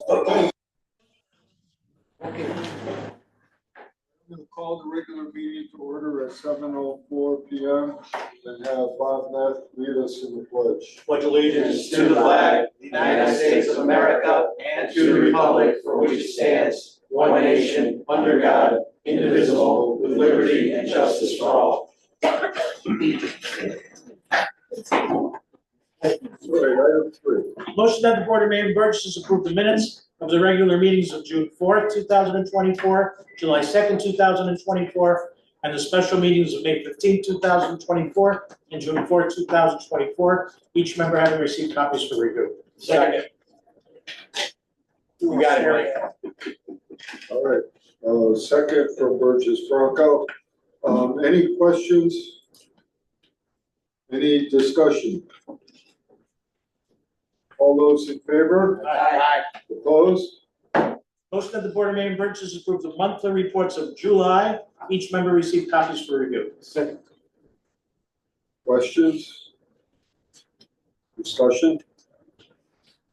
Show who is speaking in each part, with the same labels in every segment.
Speaker 1: Okay. I'm going to call the regular meeting to order at 7:04 p.m. and have Bob Neff lead us in the pledge.
Speaker 2: Pledge allegiance to the flag of the United States of America and to the republic for which it stands, one nation, under God, indivisible, with liberty and justice for all.
Speaker 1: Item 3.
Speaker 3: Motion that the Board of Mayor and Burgess approve the minutes of the regular meetings of June 4th, 2024, July 2nd, 2024, and the special meetings of May 15th, 2024, and June 4th, 2024, each member having received copies for review.
Speaker 2: Second. You got it, Mike.
Speaker 1: All right. Second from Burgess Bronco. Any questions? Any discussion? All those in favor?
Speaker 2: Aye.
Speaker 1: Opposed?
Speaker 3: Motion that the Board of Mayor and Burgess approve the monthly reports of July, each member received copies for review.
Speaker 2: Second.
Speaker 1: Questions? Discussion?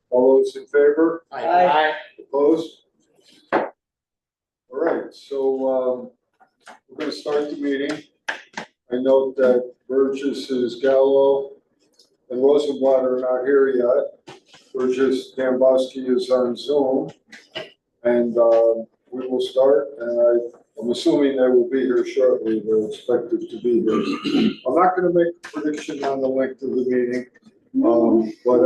Speaker 1: All those in favor?
Speaker 2: Aye.
Speaker 1: Opposed? All right, so we're going to start the meeting. I note that Burgess, Gallo, and Rosenblatt are not here yet. Burgess Dambowski is on Zoom, and we will start. And I'm assuming they will be here shortly. They're expected to be here. I'm not going to make a prediction on the length of the meeting, but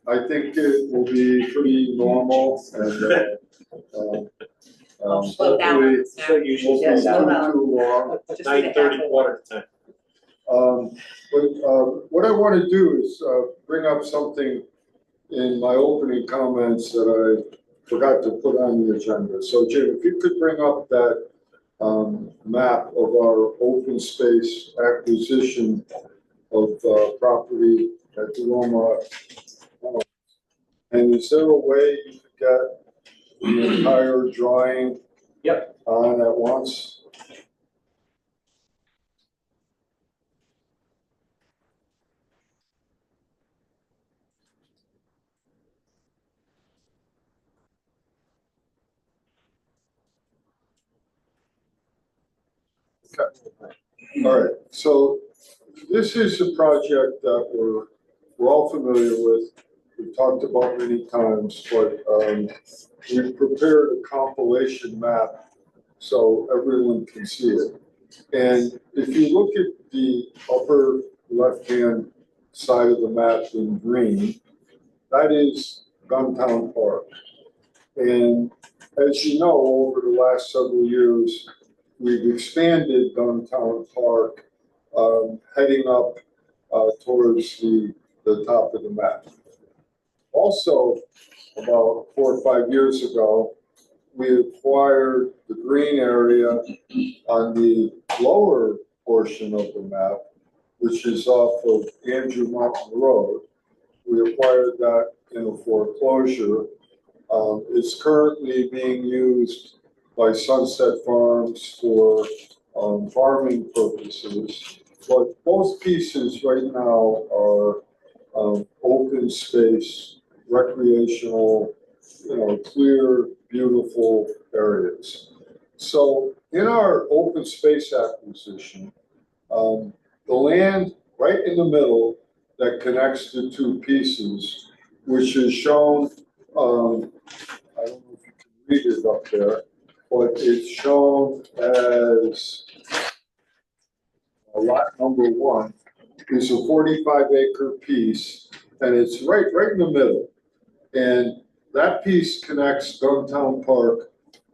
Speaker 1: I think it will be pretty normal, and
Speaker 4: slow down.
Speaker 1: hopefully
Speaker 2: So usually
Speaker 4: Yeah, slow
Speaker 1: won't
Speaker 4: down.
Speaker 1: be too long.
Speaker 4: Just need to
Speaker 2: 9:30,
Speaker 4: have-
Speaker 2: quarter to 10.
Speaker 1: But what I want to do is bring up something in my opening comments that I forgot to put on the agenda. So Jim, if you could bring up that map of our open space acquisition of property at the Roma. And is there a way you could get the entire drawing on at once? Okay. All right, so this is a project that we're all familiar with. We've talked about many times, but we've prepared a compilation map so everyone can see it. And if you look at the upper left-hand side of the map in green, that is Guntown Park. And as you know, over the last several years, we've expanded Guntown Park, heading up towards the top of the map. Also, about 4 or 5 years ago, we acquired the green area on the lower portion of the map, which is off of Andrew Mountain Road. We acquired that in a foreclosure. It's currently being used by Sunset Farms for farming purposes, but both pieces right now are open space, recreational, clear, beautiful areas. So in our open space acquisition, the land right in the middle that connects the two pieces, which is shown, I don't know if you can read it up there, but it's shown as lot number 1, is a 45-acre piece, and it's right in the middle. And that piece connects Guntown Park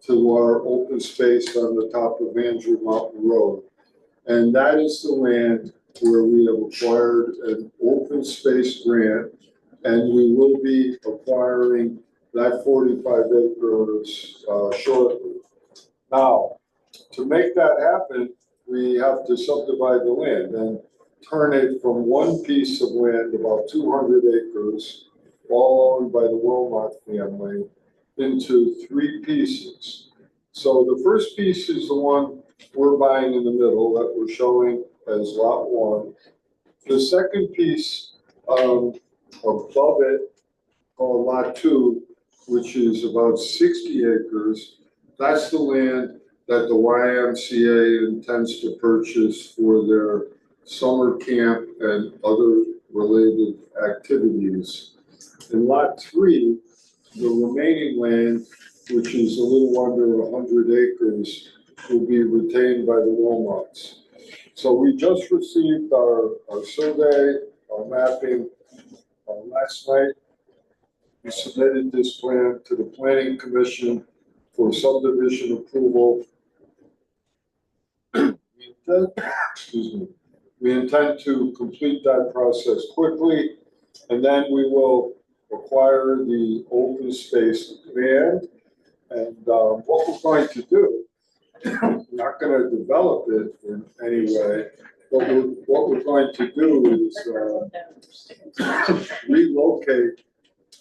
Speaker 1: to our open space on the top of Andrew Mountain Road. And that is the land where we have acquired an open space grant, and we will be acquiring that 45 acres shortly. Now, to make that happen, we have to subdivide the land and turn it from one piece of land, about 200 acres, all owned by the Wilmot family, into 3 pieces. So the first piece is the one we're buying in the middle that we're showing as lot 1. The second piece above it, called lot 2, which is about 60 acres. That's the land that the YMCA intends to purchase for their summer camp and other related activities. In Lot 3, the remaining land, which is a little under 100 acres, will be retained by the Wilmots. So we just received our survey, our mapping last night. We submitted this plan to the Planning Commission for subdivision approval. We intend to complete that process quickly, and then we will acquire the open space land. And what we're going to do, we're not going to develop it in any way, but what we're going to do is relocate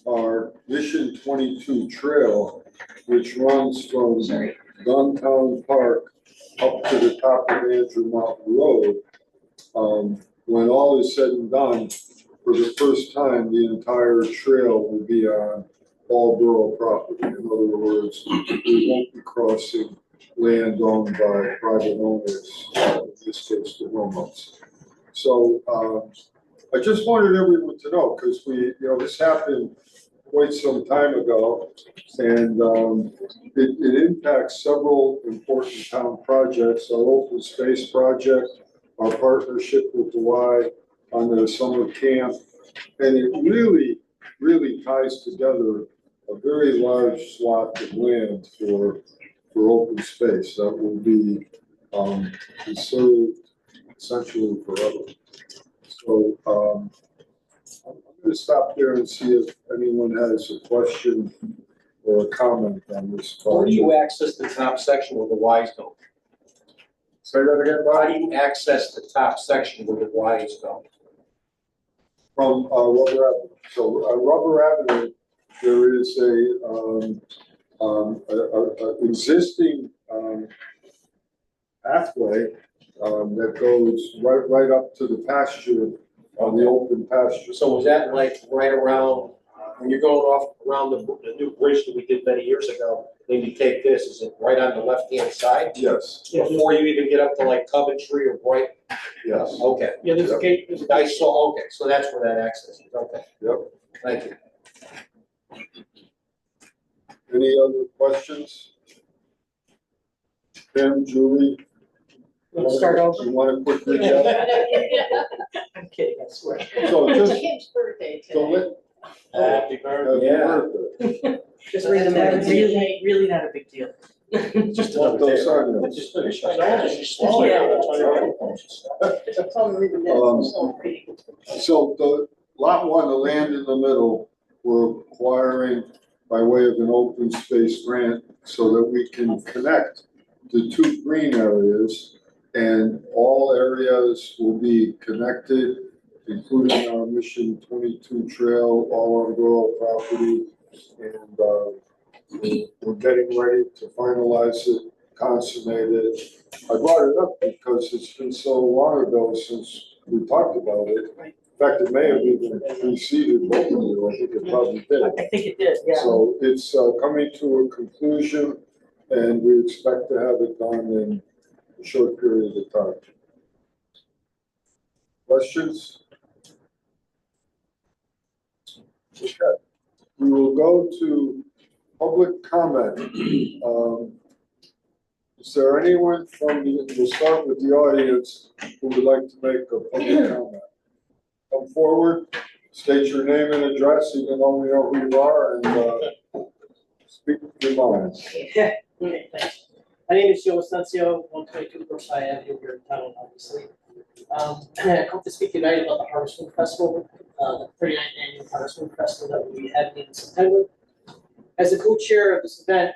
Speaker 1: our Mission 22 trail, which runs from Guntown Park up to the top of Andrew Mountain Road. When all is said and done, for the first time, the entire trail will be on all borough property. In other words, we won't be crossing land owned by private owners, in this case, the Wilmots. So I just wanted everyone to know, because this happened quite some time ago, and it impacts several important town projects, our open space project, our partnership with the Y on the summer camp, and it really, really ties together a very large swath of land for open space that will be conserved essentially forever. So I'm going to stop there and see if anyone has a question or a comment on this project.
Speaker 2: How do you access the top section where the Ys go?
Speaker 1: Say that again,
Speaker 2: How
Speaker 1: Bob?
Speaker 2: do you access the top section where the Ys go?
Speaker 1: From Rubber Avenue. So Rubber Avenue, there is a existing pathway that goes right up to the pasture, on the open pasture.
Speaker 2: So was that like right around, when you're going off around the new bridge that we did many years ago, then you take this, is it right on the left-hand side?
Speaker 1: Yes,
Speaker 2: Before you even get up to like Coventry or Bright?
Speaker 1: yes.
Speaker 2: Okay.
Speaker 3: Yeah, there's a
Speaker 1: Yep.
Speaker 3: gate, there's a
Speaker 2: I
Speaker 3: gate.
Speaker 2: saw, okay, so that's where that access is, okay.
Speaker 1: Yep.
Speaker 2: Thank you.
Speaker 1: Any other questions? Tim, Julie?
Speaker 3: Let's start over.
Speaker 1: You want to quickly recap?
Speaker 3: I'm kidding, I swear.
Speaker 1: So
Speaker 4: It's
Speaker 1: just,
Speaker 4: Kim's birthday
Speaker 1: so
Speaker 4: today.
Speaker 2: Happy
Speaker 1: happy
Speaker 2: Yeah.
Speaker 1: birthday.
Speaker 4: Just read the
Speaker 5: It's
Speaker 4: magazine.
Speaker 5: really not a big deal.
Speaker 2: Just
Speaker 1: What
Speaker 2: another day.
Speaker 1: those are, yes.
Speaker 2: Just finish.
Speaker 1: So the lot one, the land in the middle, we're acquiring by way of an open space grant so that we can connect the two green areas, and all areas will be connected, including our Mission 22 trail, all on borough property. And we're getting ready to finalize it, consummate it. I brought it up because it's been so long ago since we talked about it. In fact, it may have even preceded both of you. I think it probably did.
Speaker 5: I think it did, yeah.
Speaker 1: So it's coming to a conclusion, and we expect to have it done in a short period of time. Questions? Okay. We will go to public comment. Is there anyone we'll start with the audience who would like to make a public comment? Come forward, state your name and address, even though we know who you are, and speak your mind.
Speaker 5: Okay, thanks. My name is Joe Estancio, 122 Brookside Avenue here in town, obviously. I come to speak tonight about the Harvest Moon Festival, the 39th annual Harvest Moon Festival that we'll be having in September. As a co-chair of this event,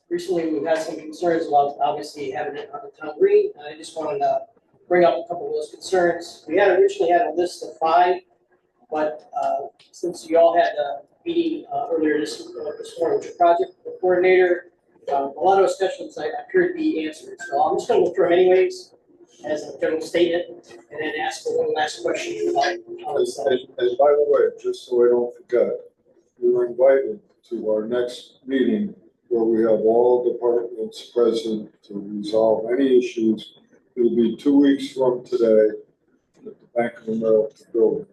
Speaker 5: recently we've had some concerns about obviously having it on the town green, and I just wanted to bring up a couple of those concerns. We had originally had a list of 5, but since you all had a meeting earlier this morning with your project coordinator, a lot of those questions appear to be answered. So I'm just going to go through them anyways as a general statement, and then ask for one last question about how it's
Speaker 1: And by the way, just so I don't forget, you were invited to our next meeting where we have all departments present to resolve any issues. It'll be 2 weeks from today at the Bank of America building.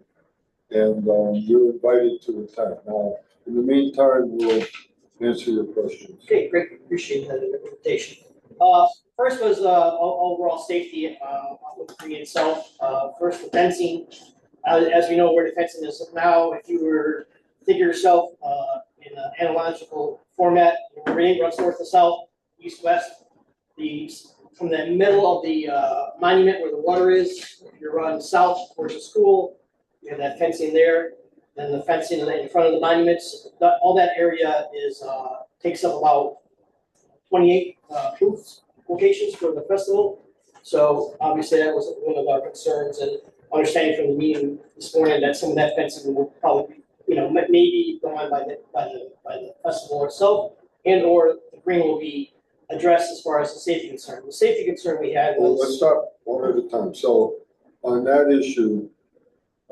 Speaker 1: And you're invited to attend. Now, in the meantime, we'll answer your questions.
Speaker 5: Okay, great, appreciate that invitation. First was overall safety with the tree itself. First, the fencing. As we know where the fencing is now, if you were to think of yourself in an analogical format, ring runs north to south, east west. From the middle of the monument where the water is, if you run south towards the school, you have that fencing there. Then the fencing in front of the monuments, all that area is takes up about 28 booths locations for the festival. So obviously that was one of our concerns, and understanding from the meeting this morning that some of that fencing will probably be, maybe gone by the festival itself, and or the green will be addressed as far as the safety concern. The safety concern we had was.
Speaker 1: Well, let's stop one at a time. So on that issue,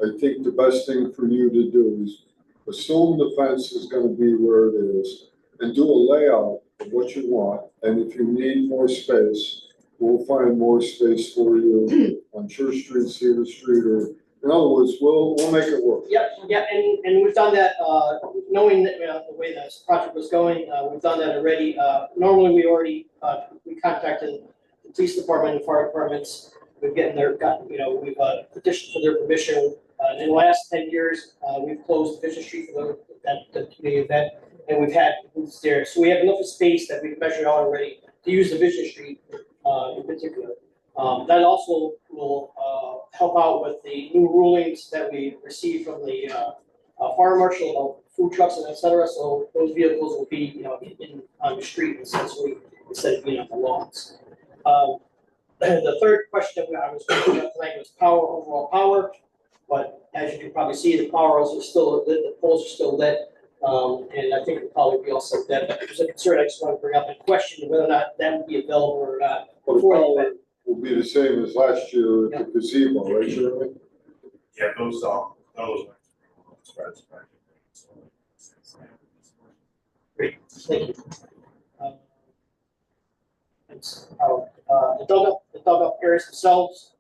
Speaker 1: I think the best thing for you to do is assume the fence is going to be where it is and do a layout of what you want. And if you need more space, we'll find more space for you on Church Street, Cedar Street, or in other words, we'll make it work.
Speaker 5: Yep, and we've done that, knowing that the way this project was going, we've done that already. Normally, we contacted the police department and fire departments. We've we've petitioned for their permission. In the last 10 years, we've closed Vision Street for the community event, and we've had booths there. So we have enough space that we've measured out already to use the Vision Street in particular. That also will help out with the new rulings that we received from the fire marshal of food trucks and et cetera. So those vehicles will be, on the street essentially instead of being on the lawns. The third question that I was going to tonight was overall power. But as you can probably see, the powers are still lit, the poles are still lit, and I think it'll probably be all set then. But there's a concern I just want to bring up and question whether or not that would be available or not before the event.
Speaker 1: Will be the same as last year at the gazebo, right, Jeremy?
Speaker 4: Yeah, those.
Speaker 5: Great, thank you. The dug up areas themselves.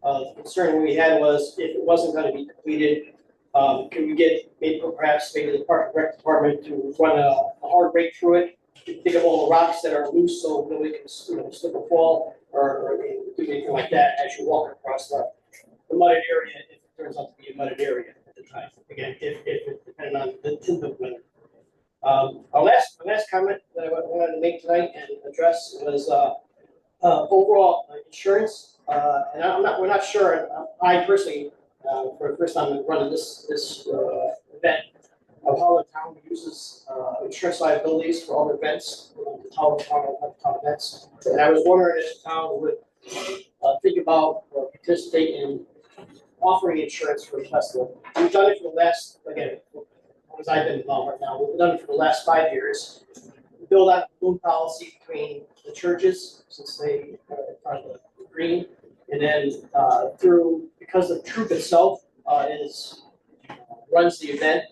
Speaker 5: The concern we had was if it wasn't going to be completed, could we get maybe the Park and Rec department to run a hard rake through it, to pick up all the rocks that are loose so nobody can slip or fall or do anything like that as you walk across the mudded area if it turns out to be a mudded area at the time. Again, if it depending on the tint of weather. Our last comment that I wanted to make tonight and address was overall insurance. And we're not sure. I personally, for the first time running this event, of how the town uses insurance liabilities for all events, the town events. And I was wondering if the town would think about or participate in offering insurance for the festival. We've done it for the last, again, as I've been involved right now, we've done it for the last 5 years. We build out a balloon policy between the churches since they are the green, and then because the troop itself runs the event,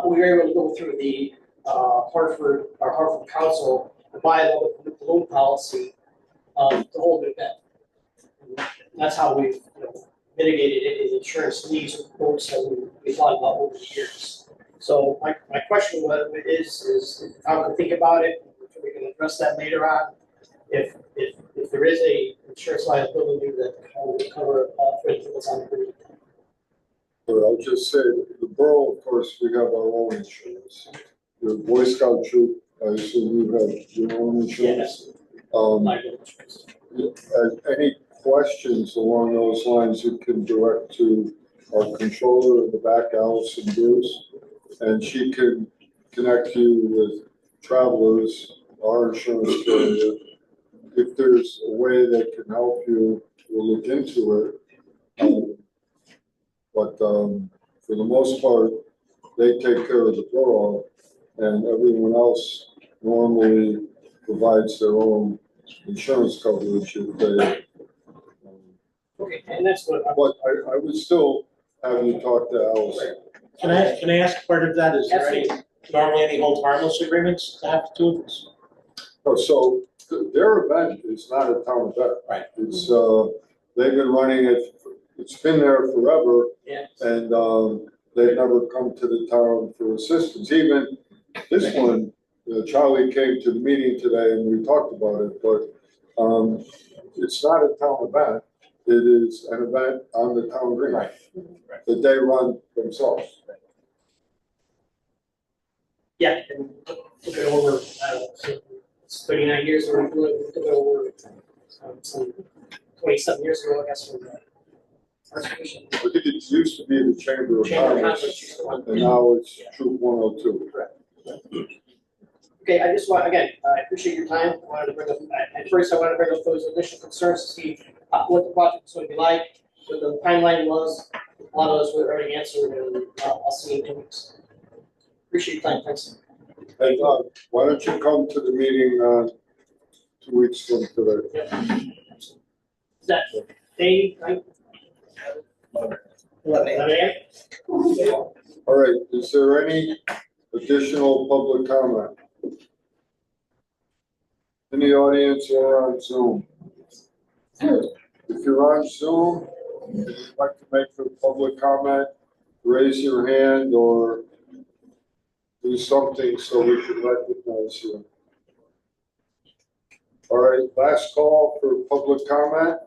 Speaker 5: we were able to go through the Hartford Council and buy a little balloon policy to hold the event. And that's how we've mitigated any of the insurance needs or quotes that we've thought about over the years. So my question is if I can think about it, we can address that later on. If there is a insurance liability that will cover for anything that's on the grid.
Speaker 1: But I'll just say, the borough, of course, we have our own insurance. The Boy Scout troop, I assume you have your own insurance. Any questions along those lines, you can direct to our controller in the back, Allison Bruce, and she can connect you with Travelers, our insurance carrier. If there's a way that can help you, we'll look into it. But for the most part, they take care of the borough, and everyone else normally provides their own insurance coverage if they.
Speaker 5: Okay, and that's what.
Speaker 1: But I would still have you talk to Allison.
Speaker 3: Can I ask part of that? Is there any normally any hold harmless agreements to have to do with this?
Speaker 1: Oh, so their event is not a town event.
Speaker 3: Right.
Speaker 1: It's, they've been running it, it's been there forever,
Speaker 5: Yeah.
Speaker 1: and, they've never come to the town for assistance. Even this one, Charlie came to the meeting today and we talked about it, but, it's not a town event. It is an event on the town green.
Speaker 3: Right.
Speaker 1: That they run themselves.
Speaker 5: Yeah, and took it over, I don't know, so it's 39 years ago, we took it over, some 27 years ago, I guess, from the Constitution.
Speaker 1: I think it used to be the Chamber of
Speaker 5: Chamber of
Speaker 1: Commerce,
Speaker 5: Commerce used to run.
Speaker 1: and now it's
Speaker 5: Yeah.
Speaker 1: Troop 102.
Speaker 5: Okay, I just want, again, I appreciate your time. I wanted to bring up, at first I wanted to bring up those initial concerns to see what the project was going to be like, what the timeline was. A lot of those were already answered, and I'll see you in 2 weeks. Appreciate your time, thanks.
Speaker 1: Hey, why don't you come to the meeting, 2 weeks from today?
Speaker 5: Is that day, right? 11 a.m.?
Speaker 1: All right, is there any additional public comment? In the audience or on Zoom? If you're on Zoom, and you'd like to make a public comment, raise your hand or do something so we can recognize you. All right, last call for public comment.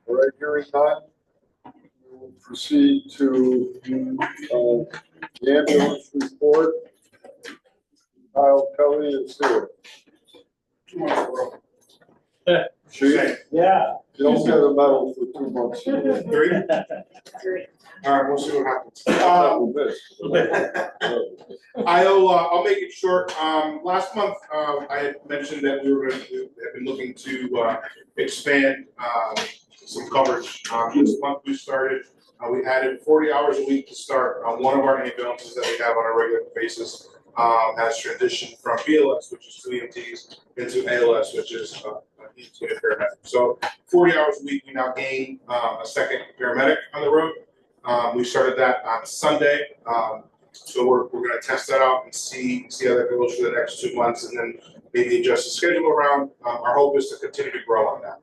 Speaker 1: All right, hearing none, we will proceed to the ambulance report. Kyle Kelly is here. She,
Speaker 3: Yeah.
Speaker 1: you don't get a medal for 2 months.
Speaker 2: Three? Alright, we'll see what happens. I'll make it short. Last month, I had mentioned that we have been looking to, expand, some coverage. This month we started, we added 40 hours a week to start. One of our ambulances that we have on a regular basis, has transitioned from BLS, which is 2 EMTs, into ALS, which is, EMT paramedic. So 40 hours a week, we now gain, a second paramedic on the road. We started that on Sunday. So we're gonna test that out and see how that goes for the next 2 months, and then maybe adjust the schedule around. Our hope is to continue to grow on that.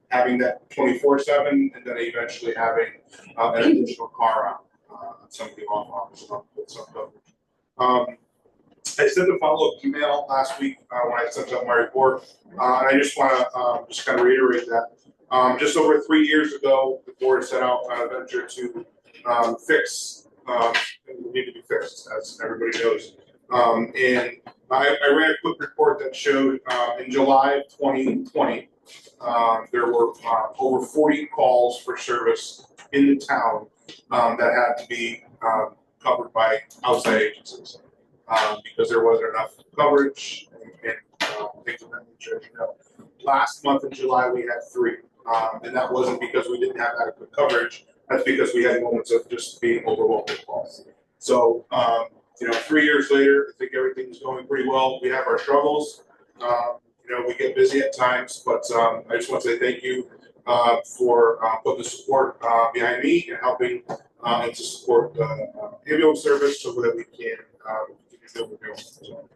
Speaker 2: Having that 24/7, and then eventually having an additional car on some of the off-office with some coverage. I sent a follow-up email last week when I sent out my report, and I just want to just kind of reiterate that. Just over 3 years ago, the board set out a venture to fix what needed to be fixed, as everybody knows. And I ran a quick report that showed in July of 2020, there were over 40 calls for service in the town that had to be covered by outside agencies because there wasn't enough coverage and things of that nature. You know, last month in July we had 3, and that wasn't because we didn't have adequate coverage. That's because we had moments of just being overwhelmed with calls. So, you know, 3 years later, I think everything's going pretty well. We have our struggles. You know, we get busy at times, but I just want to say thank you for putting the support behind me and helping and to support the ambulance service so that we can do what we're doing. So.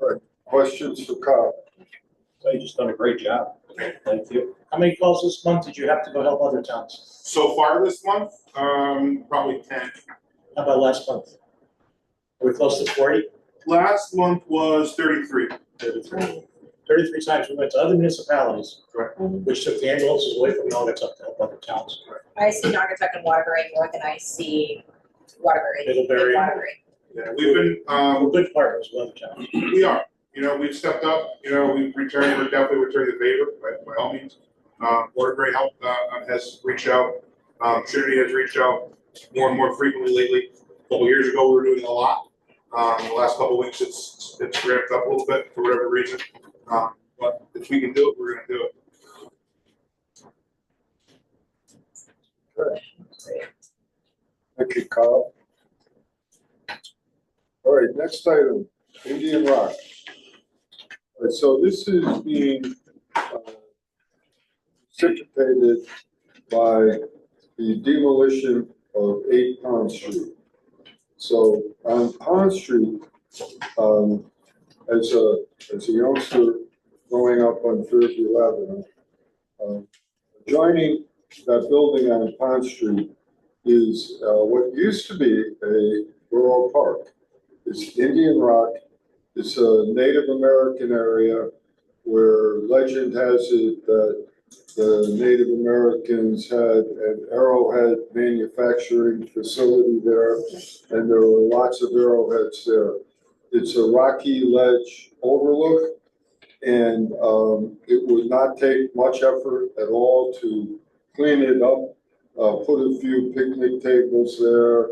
Speaker 1: All right, questions for Kyle?
Speaker 4: You just done a great job. Thank you.
Speaker 3: How many calls this month did you have to go help other towns?
Speaker 2: So far this month, probably 10.
Speaker 3: How about last month? Are we close to 40?
Speaker 2: Last month was 33.
Speaker 3: 33 times we went to other municipalities.
Speaker 2: Correct.
Speaker 3: Which took the ambulances away from Naugatuck to help other towns.
Speaker 6: I see Naugatuck and Waterbury North, and I see Waterbury.
Speaker 3: Middlebury.
Speaker 6: Waterbury.
Speaker 2: Yeah, we've been,
Speaker 3: We're good partners with other towns.
Speaker 2: we are. You know, we've stepped up. You know, we're definitely returning the favor by all means. Waterbury Health has reached out. Trinity has reached out more and more frequently lately. A couple years ago, we were doing a lot. The last couple of weeks, it's ramped up a little bit for whatever reason. But if we can do it, we're going to do it.
Speaker 1: Thank you, Kyle. All right, next item, Indian Rock. All right, so this is being precipitated by the demolition of 8 Pond Street. So on Pond Street, as a youngster growing up on Fairview Avenue, adjoining that building on Pond Street is what used to be a rural park. It's Indian Rock. It's a Native American area where legend has it that the Native Americans had an arrowhead manufacturing facility there, and there were lots of arrowheads there. It's a rocky ledge overlook, and it would not take much effort at all to clean it up, put a few picnic tables there,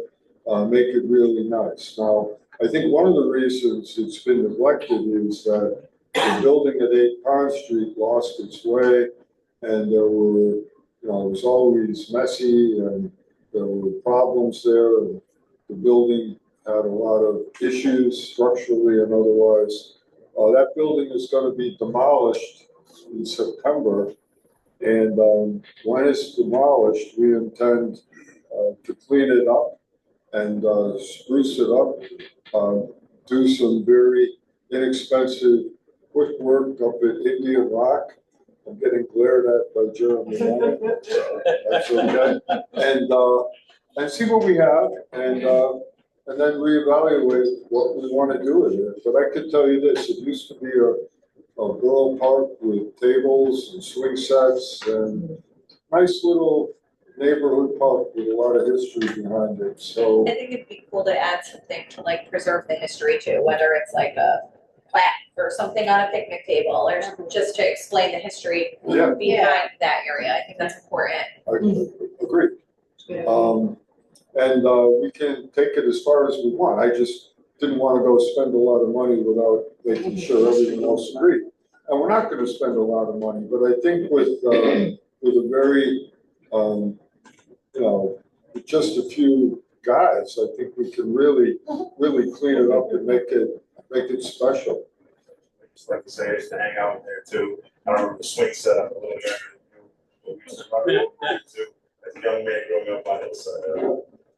Speaker 1: make it really nice. Now, I think one of the reasons it's been neglected is that the building at 8 Pond Street lost its way, and there were, it was always messy, and there were problems there, and the building had a lot of issues structurally and otherwise. That building is going to be demolished in September, and when it's demolished, we intend to clean it up and spruce it up, do some very inexpensive quick work up at Indian Rock. I'm getting glared at by Jeremy. That's okay. And see what we have, and then reevaluate what we want to do with it. But I could tell you this: it used to be a rural park with tables and swing sets and nice little neighborhood park with a lot of history behind it. So
Speaker 6: I think it'd be cool to add something to like preserve the history too, whether it's like a plaque or something on a picnic table, or just to explain the history
Speaker 1: yeah,
Speaker 6: behind that area. I think that's important.
Speaker 1: I agree. And we can take it as far as we want. I just didn't want to go spend a lot of money without making sure everyone else agreed. And we're not going to spend a lot of money, but I think with a very, with just a few guys, I think we can really clean it up and make it special.
Speaker 7: I just like to say, I used to hang out in there too. I remember the swing set up a little bit. We used to run around there too, as a young man growing up on hillside.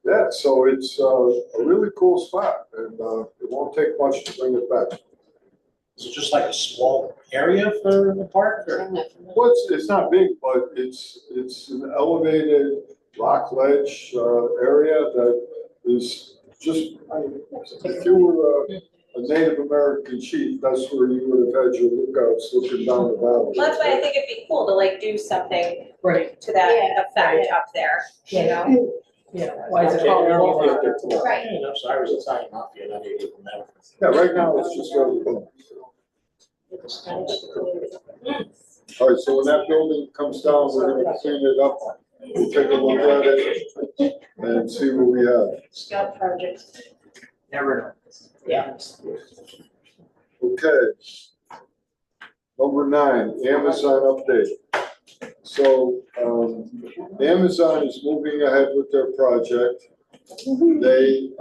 Speaker 1: Yeah, so it's a really cool spot, and it won't take much to bring it back.
Speaker 3: Is it just like a small area for the park, or?
Speaker 1: Well, it's not big, but it's an elevated rock ledge area that is just, if you were a Native American chief, that's where you would have had your lookouts looking down the valley.
Speaker 6: Well, that's why I think it'd be cool to like do something
Speaker 5: Right.
Speaker 6: to that effect up there, you know?
Speaker 5: Yeah, why is it called?
Speaker 6: Right.
Speaker 3: Yeah, I'm sorry, I was Italian mafia, not Native American.
Speaker 1: Yeah, right now it's just really cool. All right, so when that building comes down, we're gonna clean it up, we'll take a look at it and see what we have.
Speaker 6: Scout project.
Speaker 5: Never know. Yeah.
Speaker 1: Okay. Number 9, Amazon update. So Amazon is moving ahead with their project. They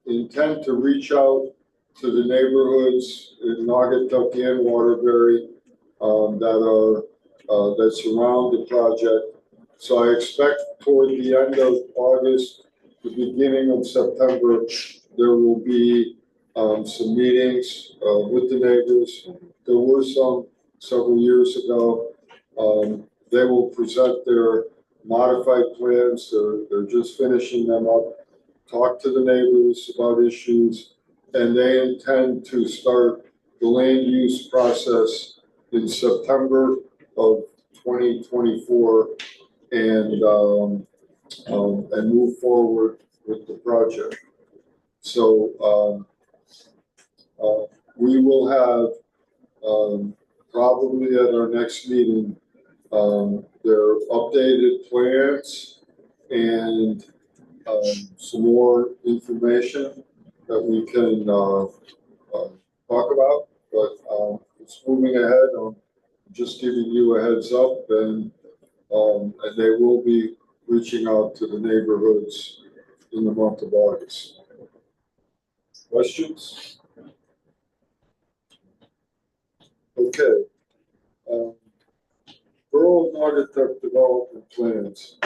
Speaker 1: intend to reach out to the neighborhoods in Naugatuck and Waterbury that surround the project. So I expect toward the end of August, the beginning of September, there will be some meetings with the neighbors. There were some several years ago. They will present their modified plans. They're just finishing them up, talk to the neighbors about issues, and they intend to start the land use process in September of 2024 and move forward with the project. So we will have probably at our next meeting their updated plans and some more information that we can talk about. But it's moving ahead. I'm just giving you a heads up, and they will be reaching out to the neighborhoods in the month of August. Questions? Okay. Borough Naugatuck development plans.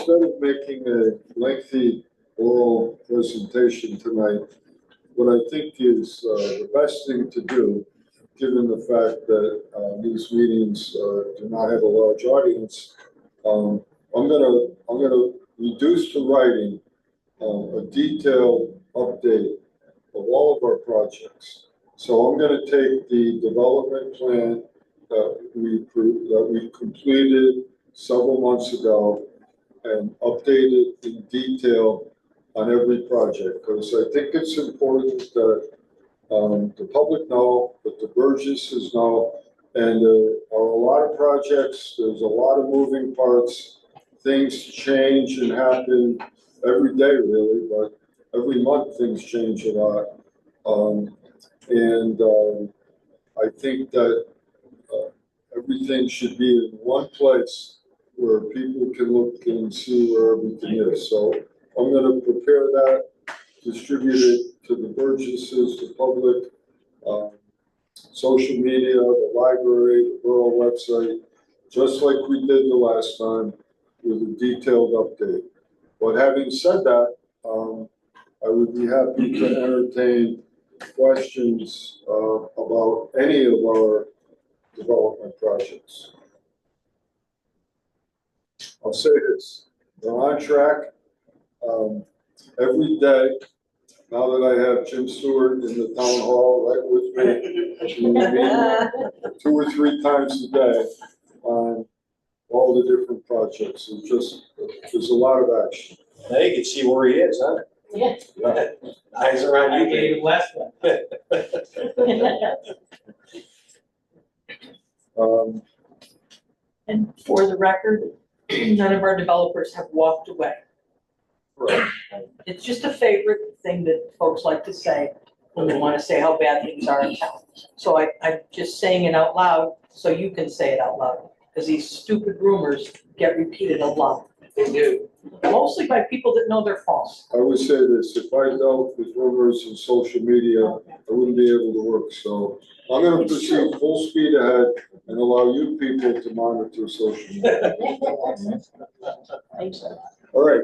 Speaker 1: instead of making a lengthy oral presentation tonight, what I think is the best thing to do, given the fact that these meetings do not have a large audience, I'm gonna reduce to writing a detailed update of all of our projects. So I'm gonna take the development plan that we completed several months ago and update it in detail on every project, because I think it's important that the public know, that the Burgesses know, and there are a lot of projects, there's a lot of moving parts, things change and happen every day really, but every month things change a lot. I think that everything should be in one place where people can look and see where everything is. So I'm gonna prepare that, distribute it to the Burgesses, the public, social media, the library, the borough website, just like we did the last time with a detailed update. But having said that, I would be happy to entertain questions about any of our development projects. I'll say this, they're on track. Every day, now that I have Jim Stewart in the town hall right with me, we meet 2 or 3 times a day on all the different projects. There's a lot of action.
Speaker 4: Now you can see where he is, huh?
Speaker 5: Yeah.
Speaker 4: Eyes around you.
Speaker 5: gave him last one.
Speaker 8: And for the record, none of our developers have walked away.
Speaker 1: Right.
Speaker 8: It's just a favorite thing that folks like to say when they want to say how bad things are in town. So I'm just saying it out loud so you can say it out loud, because these stupid rumors get repeated a lot. They do. Mostly by people that know they're false.
Speaker 1: I would say this, if I dealt with rumors and social media, I wouldn't be able to work. So I'm gonna proceed full speed ahead and allow you people to monitor social media. All right,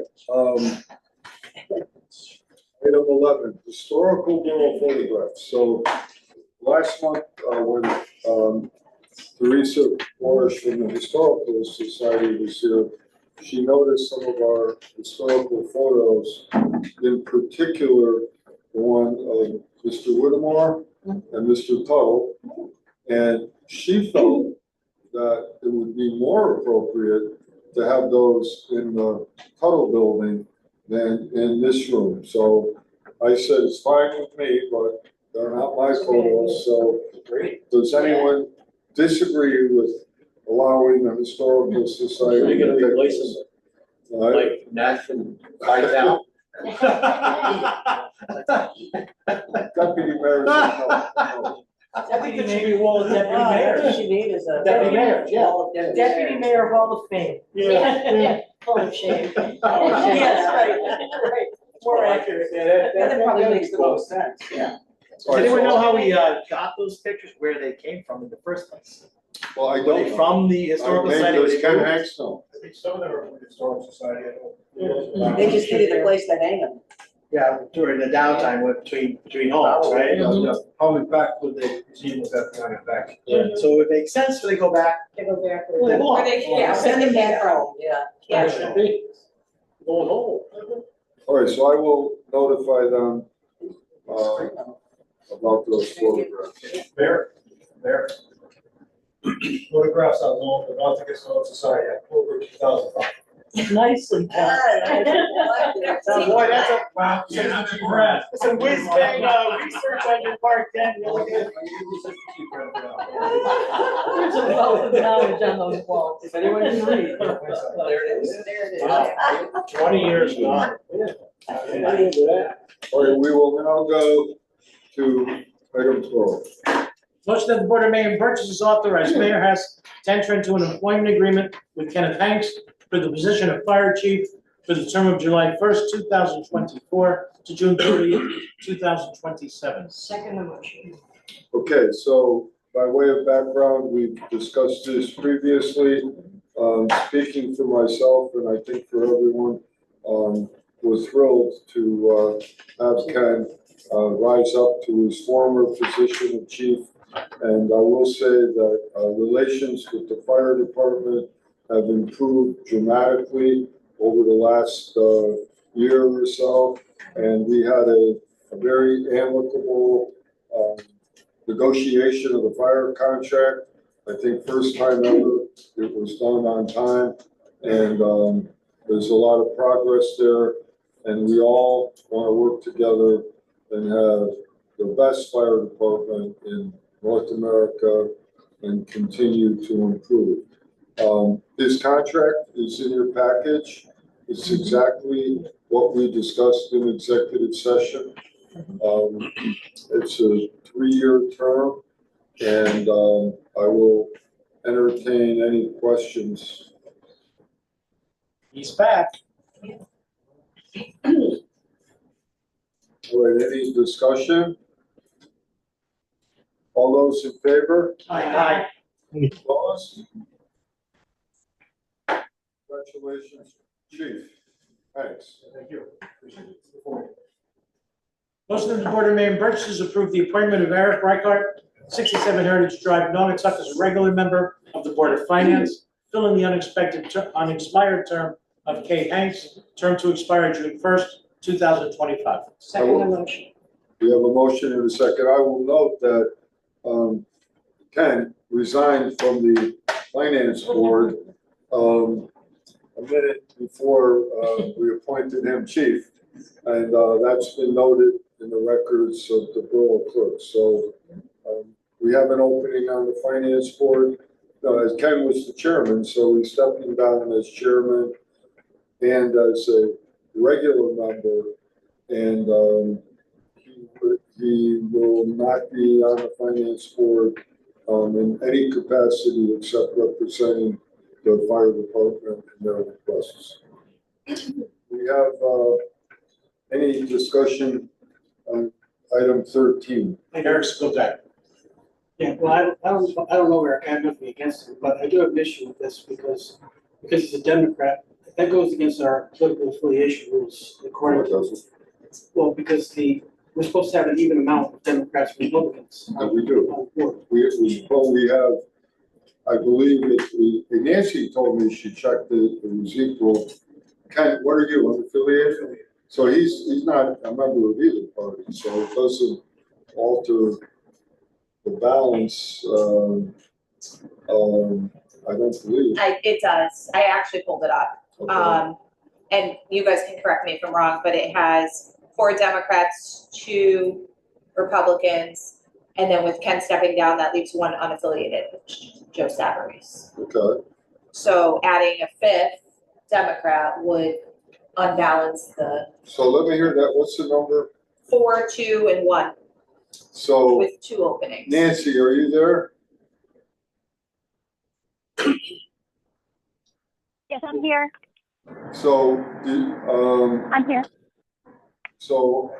Speaker 1: item 11, historical mural photographs. So last month, when Teresa Morris from the Historical Society was here, she noticed some of our historical photos, in particular, the one of Mr. Whittemore and Mr. Tuttle. And she felt that it would be more appropriate to have those in the Tuttle building than in this room. So I said, it's fine with me, but they're not my photos. So does anyone disagree with allowing the Historical Society?
Speaker 4: Are you gonna replace them?
Speaker 1: All right.
Speaker 4: Like Nash and Vidal?
Speaker 1: Deputy Mayor said no.
Speaker 3: I think there should be a wall of deputy mayors.
Speaker 5: you need is a.
Speaker 3: Deputy mayor, yeah.
Speaker 8: Deputy Mayor Hall of Fame.
Speaker 5: Yeah. Full of shame.
Speaker 8: Yes, right. More accurate.
Speaker 5: That probably makes the most sense, yeah.
Speaker 3: Does anyone know how we got those pictures, where they came from in the first place?
Speaker 1: Well, I
Speaker 3: Were
Speaker 1: don't
Speaker 3: they
Speaker 1: know.
Speaker 3: from the historical society?
Speaker 1: Does Ken Hanks know?
Speaker 7: I think some of them are from the Historical Society. I know.
Speaker 5: They just needed a place to hang them.
Speaker 3: Yeah, during the downtime between homes, right?
Speaker 7: Yeah, probably back when the museum was at the back.
Speaker 3: So it makes sense for they go back.
Speaker 5: They go back.
Speaker 3: Well, they belong.
Speaker 6: Yeah,
Speaker 5: Send them back home, yeah.
Speaker 3: Yeah, should be. Going home.
Speaker 1: All right, so I will notify them about those photographs.
Speaker 7: There. Photographs are known for not the Historical Society, October 2005.
Speaker 8: Nicely done.
Speaker 3: Oh, boy, that's a,
Speaker 7: Wow.
Speaker 3: Yeah, it's a whiz bang research on your part, Ken, really good.
Speaker 8: There's a wealth of knowledge on those walls.
Speaker 5: If anyone can read.
Speaker 6: There it is.
Speaker 3: Wow, 20 years gone.
Speaker 1: All right, we will now go to item 12.
Speaker 3: Motion that the Board of Mayor and Burgess is authorized, mayor has to enter into an employment agreement with Kenneth Hanks for the position of fire chief for the term of July 1st, 2024 to June 30th, 2027.
Speaker 8: Second motion.
Speaker 1: Okay, so by way of background, we've discussed this previously. speaking for myself and I think for everyone, we're thrilled to have Ken rise up to his former position of chief. And I will say that relations with the fire department have improved dramatically over the last year or so. And we had a very amicable negotiation of the fire contract. I think first time ever it was done on time. And there's a lot of progress there. And we all want to work together and have the best fire department in North America and continue to improve. This contract is in your package. It's exactly what we discussed in executive session. It's a 3-year term, and I will entertain any questions.
Speaker 3: He's back.
Speaker 1: All right, any discussion? All those in favor?
Speaker 3: Aye.
Speaker 1: Opposed? Congratulations, Chief. Thanks.
Speaker 3: Thank you. Motion of the Board of Mayor and Burgess approve the appointment of Eric Reichart, 67 Heritage Drive, Nonotuck, as a regular member of the Board of Finance, filling the unexpired term of Kay Hanks, term to expire June 1st, 2025.
Speaker 8: Second motion.
Speaker 1: We have a motion and a second. I will note that Ken resigned from the Finance Board a minute before we appointed him chief. And that's been noted in the records of the Borough Clerk. So we have an opening on the Finance Board. As Ken was the chairman, so he's stepping down as chairman and as a regular member. And he will not be on the Finance Board in any capacity except representing the fire department and their requests. We have any discussion on item 13?
Speaker 3: Eric's still back.
Speaker 9: Yeah, well, I don't know where I have nothing against it, but I do have an issue with this because he's a Democrat. That goes against our political affiliation rules according to, well, because we're supposed to have an even amount of Democrats and Republicans.
Speaker 1: Yeah, we do.
Speaker 9: On the board.
Speaker 1: We have, I believe Nancy told me she checked it was equal. Ken, what are you, unaffiliated? So he's not a member of either party, so it doesn't alter the balance. I don't believe.
Speaker 6: It does. I actually pulled it up.
Speaker 1: Okay.
Speaker 6: And you guys can correct me if I'm wrong, but it has 4 Democrats, 2 Republicans, and then with Ken stepping down, that leaves 1 unaffiliated, Joe Savarese.
Speaker 1: Okay.
Speaker 6: So adding a 5th Democrat would unbalance the
Speaker 1: So let me hear that. What's the number?
Speaker 6: 4, 2, and 1
Speaker 1: So
Speaker 6: with 2 openings.
Speaker 1: Nancy, are you there?
Speaker 10: Yes, I'm here.
Speaker 1: So
Speaker 10: I'm here.
Speaker 1: So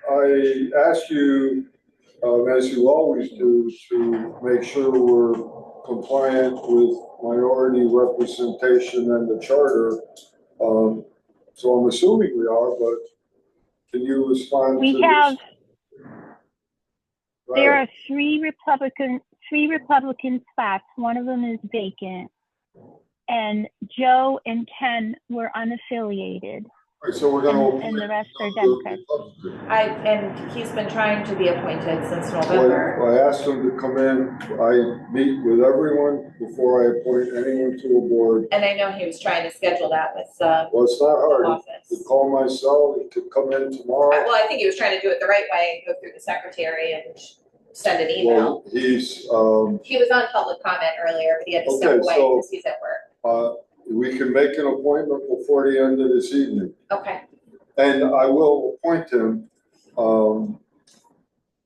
Speaker 1: I ask you, as you always do, to make sure we're compliant with minority representation and the charter. So I'm assuming we are, but can you respond to this?
Speaker 10: We have,
Speaker 1: Go
Speaker 10: there
Speaker 1: ahead.
Speaker 10: are three Republican spots. One of them is vacant. And Joe and Ken were unaffiliated.
Speaker 1: All right, so we're gonna.
Speaker 10: and the rest are Democrats.
Speaker 6: And he's been trying to be appointed since November.
Speaker 1: Well, I asked him to come in. I meet with everyone before I appoint anyone to a board.
Speaker 6: And I know he was trying to schedule that with
Speaker 1: Well, it's not hard. You
Speaker 6: office.
Speaker 1: call my cell, you could come in tomorrow.
Speaker 6: Well, I think he was trying to do it the right way, go through the secretary and send an email.
Speaker 1: Well, he's,
Speaker 6: He was on public comment earlier, but he had to step
Speaker 1: Okay,
Speaker 6: away
Speaker 1: so-
Speaker 6: because he's at work.
Speaker 1: we can make an appointment before the end of this evening.
Speaker 6: Okay,
Speaker 1: And I will appoint him,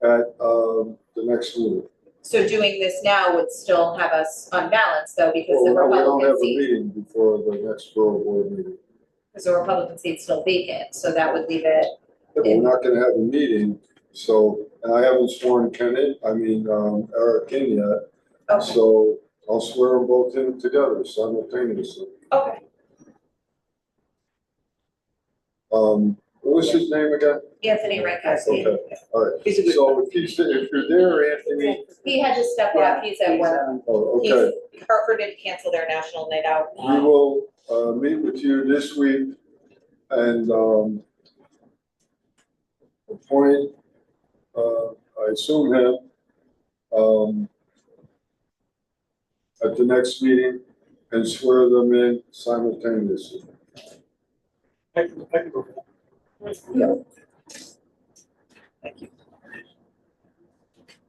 Speaker 1: at, the next meeting.
Speaker 6: so doing this now would still have us unbalanced though, because the
Speaker 1: Well, we don't have
Speaker 6: Republican
Speaker 1: a
Speaker 6: seat,
Speaker 1: meeting before the next borough board meeting.
Speaker 6: because the Republican seat's still vacant, so that would leave it.
Speaker 1: But we're not gonna have a meeting, so, and I haven't sworn Ken in, Eric in yet.
Speaker 6: Okay,
Speaker 1: So, I'll swear them both in together simultaneously.
Speaker 6: Okay.
Speaker 1: What was his name again?
Speaker 6: Anthony Rankowski.
Speaker 1: Okay, all right.
Speaker 8: He's a good
Speaker 1: So if you're there, Anthony,
Speaker 6: He had to step off, he's at work.
Speaker 1: oh, okay.
Speaker 6: Hartford didn't cancel their national night out.
Speaker 1: We will, meet with you this week and, appoint, I assume him, at the next meeting and swear them in simultaneously.
Speaker 9: I can go for that.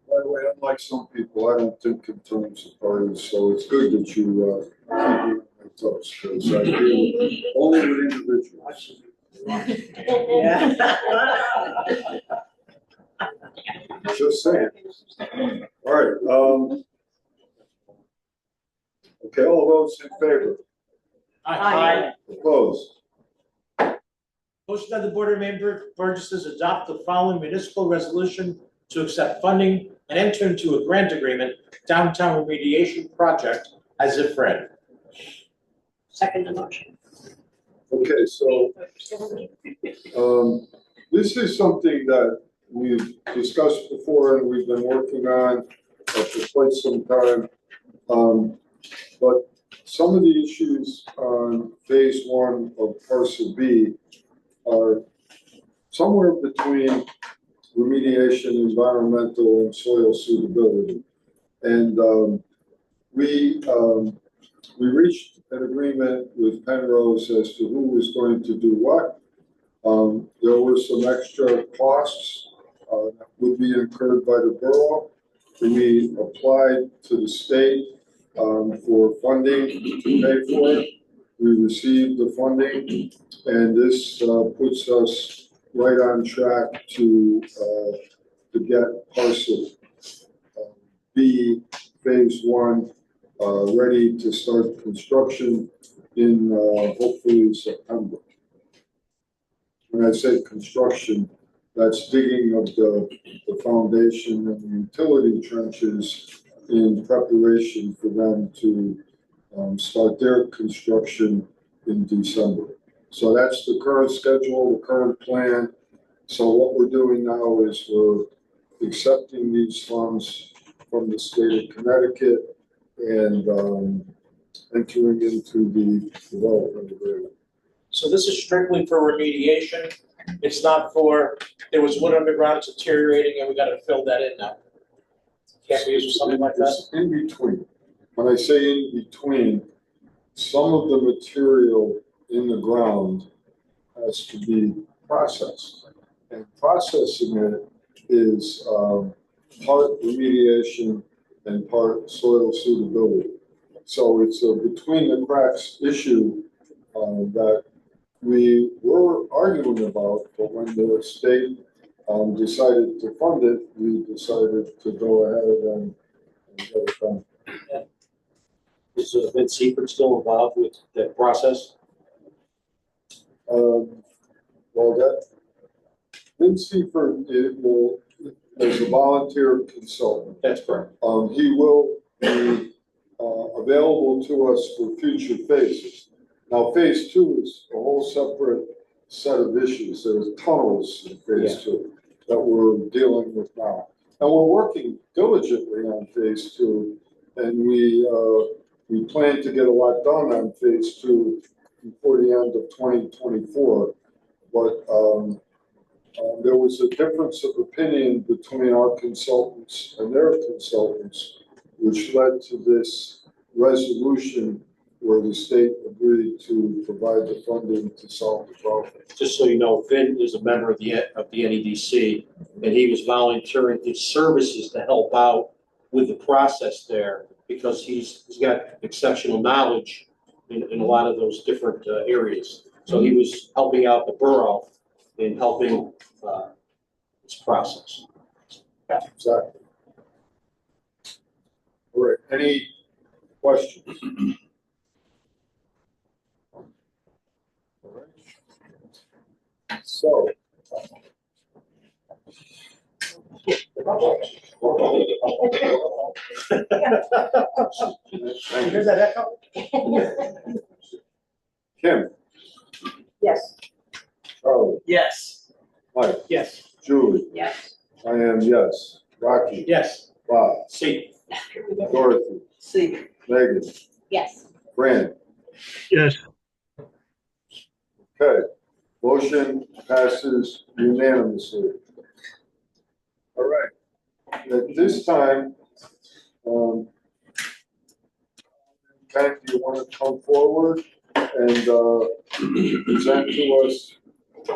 Speaker 1: By the way, unlike some people, I don't think in terms of parties, so it's good that you, keep me on my toes, because I deal only with individuals. Just saying. All right, okay, all those in favor?
Speaker 8: Aye.
Speaker 1: Opposed?
Speaker 3: Motion that the Board of Mayor Burgesses adopt the following municipal resolution to accept funding and enter into a grant agreement downtown remediation project as if read.
Speaker 8: Second motion.
Speaker 1: Okay, so, this is something that we've discussed before and we've been working on for quite some time. But some of the issues on phase one of parcel B are somewhere between remediation, environmental, and soil suitability. And we reached an agreement with Penrose as to who was going to do what. There were some extra costs that would be incurred by the borough. We applied to the state for funding to pay for it. We received the funding, and this puts us right on track to get parcel B phase one ready to start construction in hopefully September. When I say construction, that's digging of the foundation and the utility trenches in preparation for them to start their construction in December. So that's the current schedule, the current plan. So what we're doing now is we're accepting these funds from the state of Connecticut and entering into the development agreement.
Speaker 3: So this is strictly for remediation. It's not for, there was wood underground, it's deteriorating and we gotta fill that in now. Can't we use something like that?
Speaker 1: It's in between. When I say in between, some of the material in the ground has to be processed. And processing it is part remediation and part soil suitability. So it's a between the cracks issue that we were arguing about, but when the state decided to fund it, we decided to go ahead and get it done.
Speaker 4: Is Vince Seifert still involved with that process?
Speaker 1: Well, that Vince Seifert is a volunteer consultant.
Speaker 4: That's correct.
Speaker 1: He will be available to us for future phases. Now, phase two is a whole separate set of issues. There's tunnels in phase two that we're dealing with now. And we're working diligently on phase two, and we plan to get a lot done on phase two before the end of 2024. But there was a difference of opinion between our consultants and their consultants, which led to this resolution where the state agreed to provide the funding to solve the problem.
Speaker 4: Just so you know, Vin is a member of the NEDC, and he was volunteering his services to help out with the process there because he's got exceptional knowledge in a lot of those different areas. So he was helping out the borough in helping this process.
Speaker 1: Yeah, exactly. All right, any questions? All right. So. Thank
Speaker 3: Hear
Speaker 1: you.
Speaker 3: that echo?
Speaker 1: Kim,
Speaker 8: Yes.
Speaker 1: Charlie,
Speaker 5: Yes.
Speaker 1: Mike,
Speaker 3: Yes.
Speaker 1: Julie,
Speaker 8: Yes.
Speaker 1: I am yes. Rocky,
Speaker 3: Yes.
Speaker 1: Bob,
Speaker 4: See,
Speaker 1: Dorothy,
Speaker 8: See.
Speaker 1: Megan,
Speaker 6: Yes.
Speaker 1: Fran.
Speaker 9: Yes.
Speaker 1: Okay, motion passes unanimously. All right, at this time, Ken, do you want to come forward and present to us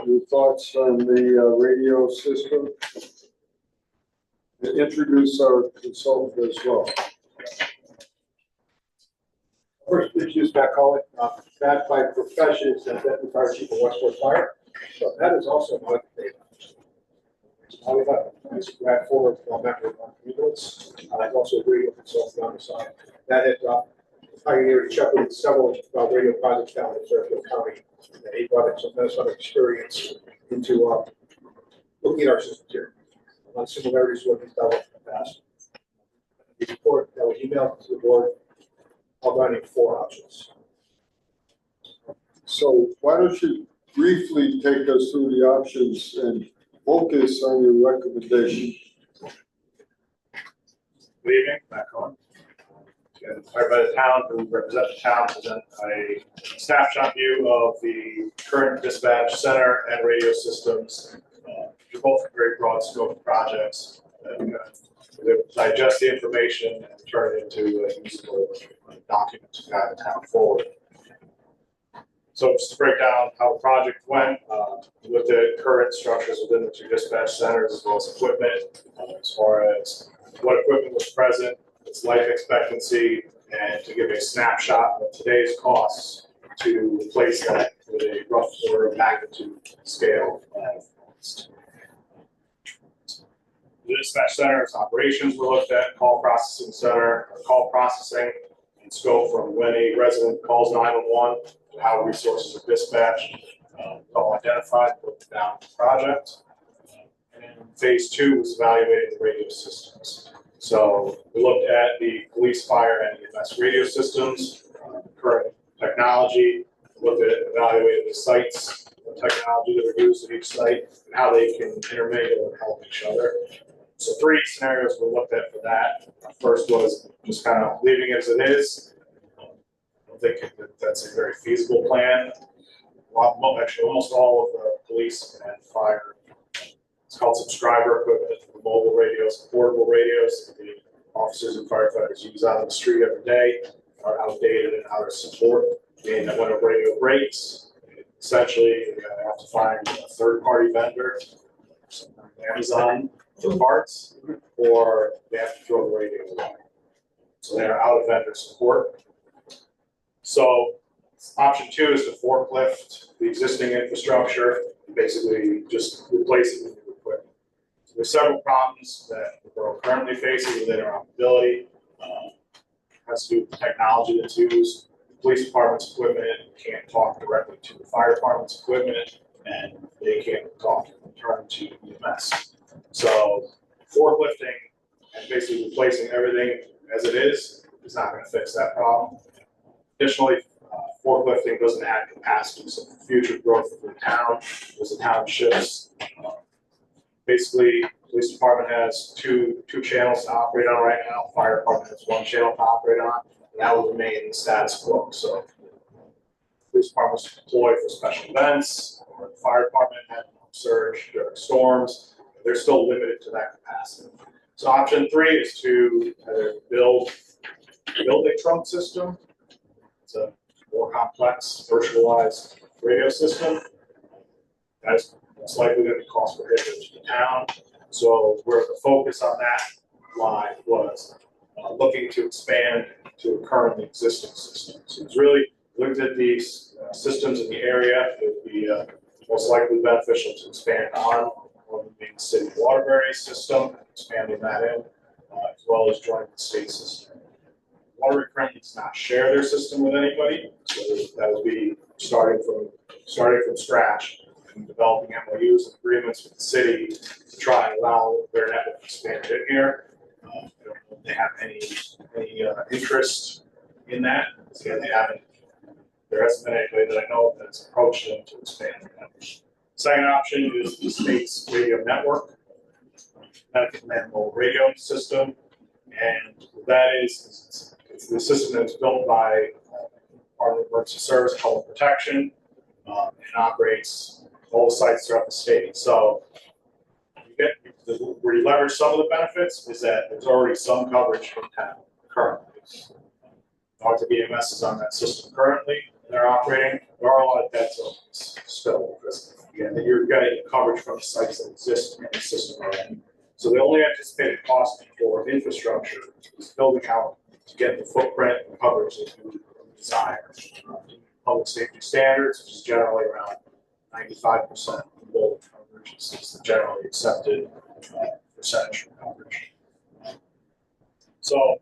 Speaker 1: your thoughts on the radio system? And introduce our consultant as well.
Speaker 11: First, introduce Matt Colley. Matt by profession is the Deputy Fire Chief of Westport Fire. So Matt is also my grad forward member of ambulance. I'm also a radio consultant on the side. Matt had pioneered and shepherded several radio projects down in Fairfield County. And he brought in some experience into looking at our systems here on similarities to what he's done in the past. The report that was emailed to the board outlining 4 options.
Speaker 1: So why don't you briefly take us through the options and focus on your recommendation?
Speaker 7: Good evening, Matt Cohen. Hired by the town, who represent the town, present a snapshot view of the current dispatch center and radio systems. They're both very broad scope projects. Digest the information and turn it into a usable document to guide the town forward. So just to break down how the project went, with the current structures within the 2 dispatch centers, as well as equipment, as far as what equipment was present, its life expectancy, and to give a snapshot of today's costs to replace that with a rough order of magnitude scale. The dispatch center's operations were looked at, call processing center, or call processing, and scope from when a resident calls 911 to how resources are dispatched, all identified, put down the project. And phase 2 was evaluating the radio systems. So we looked at the police, fire, and EMS radio systems, current technology, looked at evaluating the sites, the technology that are used at each site, and how they can intermingle and help each other. So 3 scenarios were looked at for that. First was just kind of leaving it as it is. I don't think that that's a very feasible plan. Actually, almost all of the police and fire, it's called subscriber equipment, the mobile radios, portable radios, the officers and firefighters use out on the street every day, are outdated and out of support. Meaning that when a radio breaks, essentially you have to find a third-party vendor, Amazon, for parts, or they have to throw the radio away. So they are out of vendor support. So option 2 is to forklift the existing infrastructure, and basically just replace it with new equipment. So there's several problems that the borough currently faces within our mobility. Has to do with the technology that's used. The police department's equipment can't talk directly to the fire department's equipment, and they can't talk in turn to EMS. So forklifting and basically replacing everything as it is not going to fix that problem. Additionally, forklifting doesn't add capacity, so for future growth of the town, as the town shifts. Basically, police department has two channels to operate on right now. Fire department has 1 channel to operate on, and that will remain the status quo. So, police departments deploy for special events, or the fire department had surge during storms. They're still limited to that capacity. So, option 3 is to either build a trunk system. It's a more complex, virtualized radio system. That's likely going to be cost prohibitive to the town. So where the focus on that line was looking to expand to a currently existing system. So it's really looked at these systems in the area. It would be most likely beneficial to expand on one of the main city Waterbury system, expanding that in, as well as joining the state system. Waterbury currently does not share their system with anybody, so that would be starting from scratch and developing MOUs and agreements with the city to try and allow their network to expand in here. they have any interest in that. Because again, there hasn't been anybody that I know that's approached them to expand that. Second option is the state's radio network, Connecticut Mobile Radio System, and what that is it's the system that's built by Department of Emergency Service, Public Protection, and operates all the sites throughout the state. So where you leverage some of the benefits is that there's already some coverage from town currently. Dr. BMS is on that system currently, and they're operating. There are a lot of dead zones still, because again, you're getting coverage from the sites that exist in the system already. So the only anticipated cost for infrastructure is building out to get the footprint and coverage that you desire. Public safety standards, which is generally around 95% of building coverage, is the generally accepted percentage of coverage. So,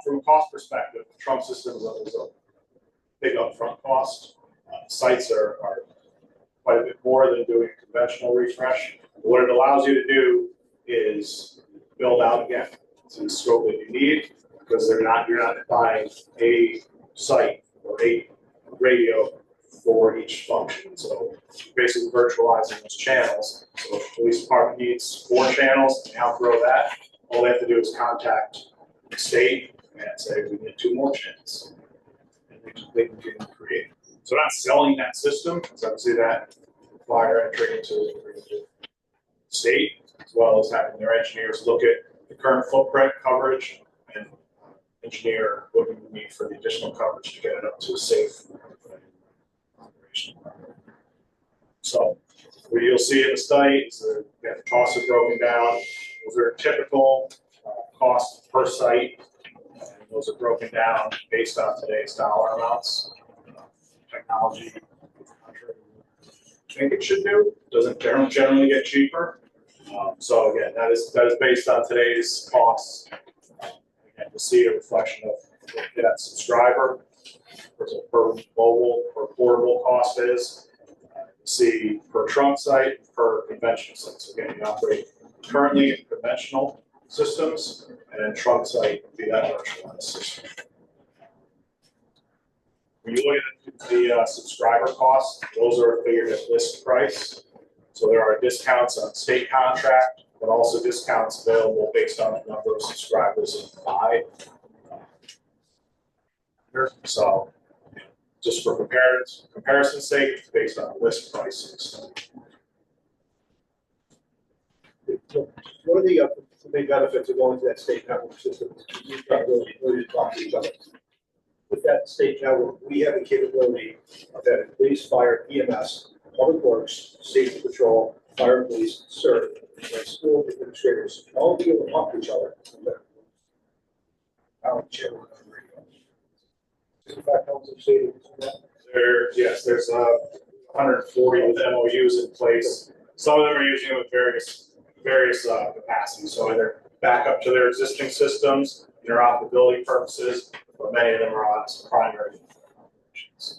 Speaker 7: from a cost perspective, the Trump system is a big upfront cost. Sites are quite a bit more than doing a conventional refresh. What it allows you to do is build out again to the scope that you need, because you're not buying a site or a radio for each function. So you're basically virtualizing those channels. So if the police department needs 4 channels and they outgrow that, all they have to do is contact the state and say, we need 2 more channels. And they can create. So not selling that system, because obviously that require entry into the state, as well as having their engineers look at the current footprint coverage and engineer what you need for the additional coverage to get it up to a safe operation. So what you'll see in the study is that the costs are broken down. Those are typical costs per site. And those are broken down based on today's dollar amounts. Technology, I think it should do. Doesn't generally get cheaper. So again, that is based on today's costs. Again, to see a reflection of what that subscriber per mobile or portable cost is. See per trunk site, per conventional site. So again, you operate currently in conventional systems, and then trunk site would be that virtualized system. When you look at the subscriber costs, those are figured at list price. So there are discounts on state contract, but also discounts available based on the number of subscribers in buy. So just for comparison's sake, it's based on list pricing. So.
Speaker 11: One of the main benefits of going to that state network system is you've got the ability to talk to each other. With that state network, we have the capability of having police, fire, EMS, public works, safety patrol, fire, police, CERT, and school administrators, all be able to talk to each other. In fact,
Speaker 7: there's 140 with MOUs in place. Some of them are using it with various capacities. So either back up to their existing systems, interoperability purposes, but many of them are on as primary.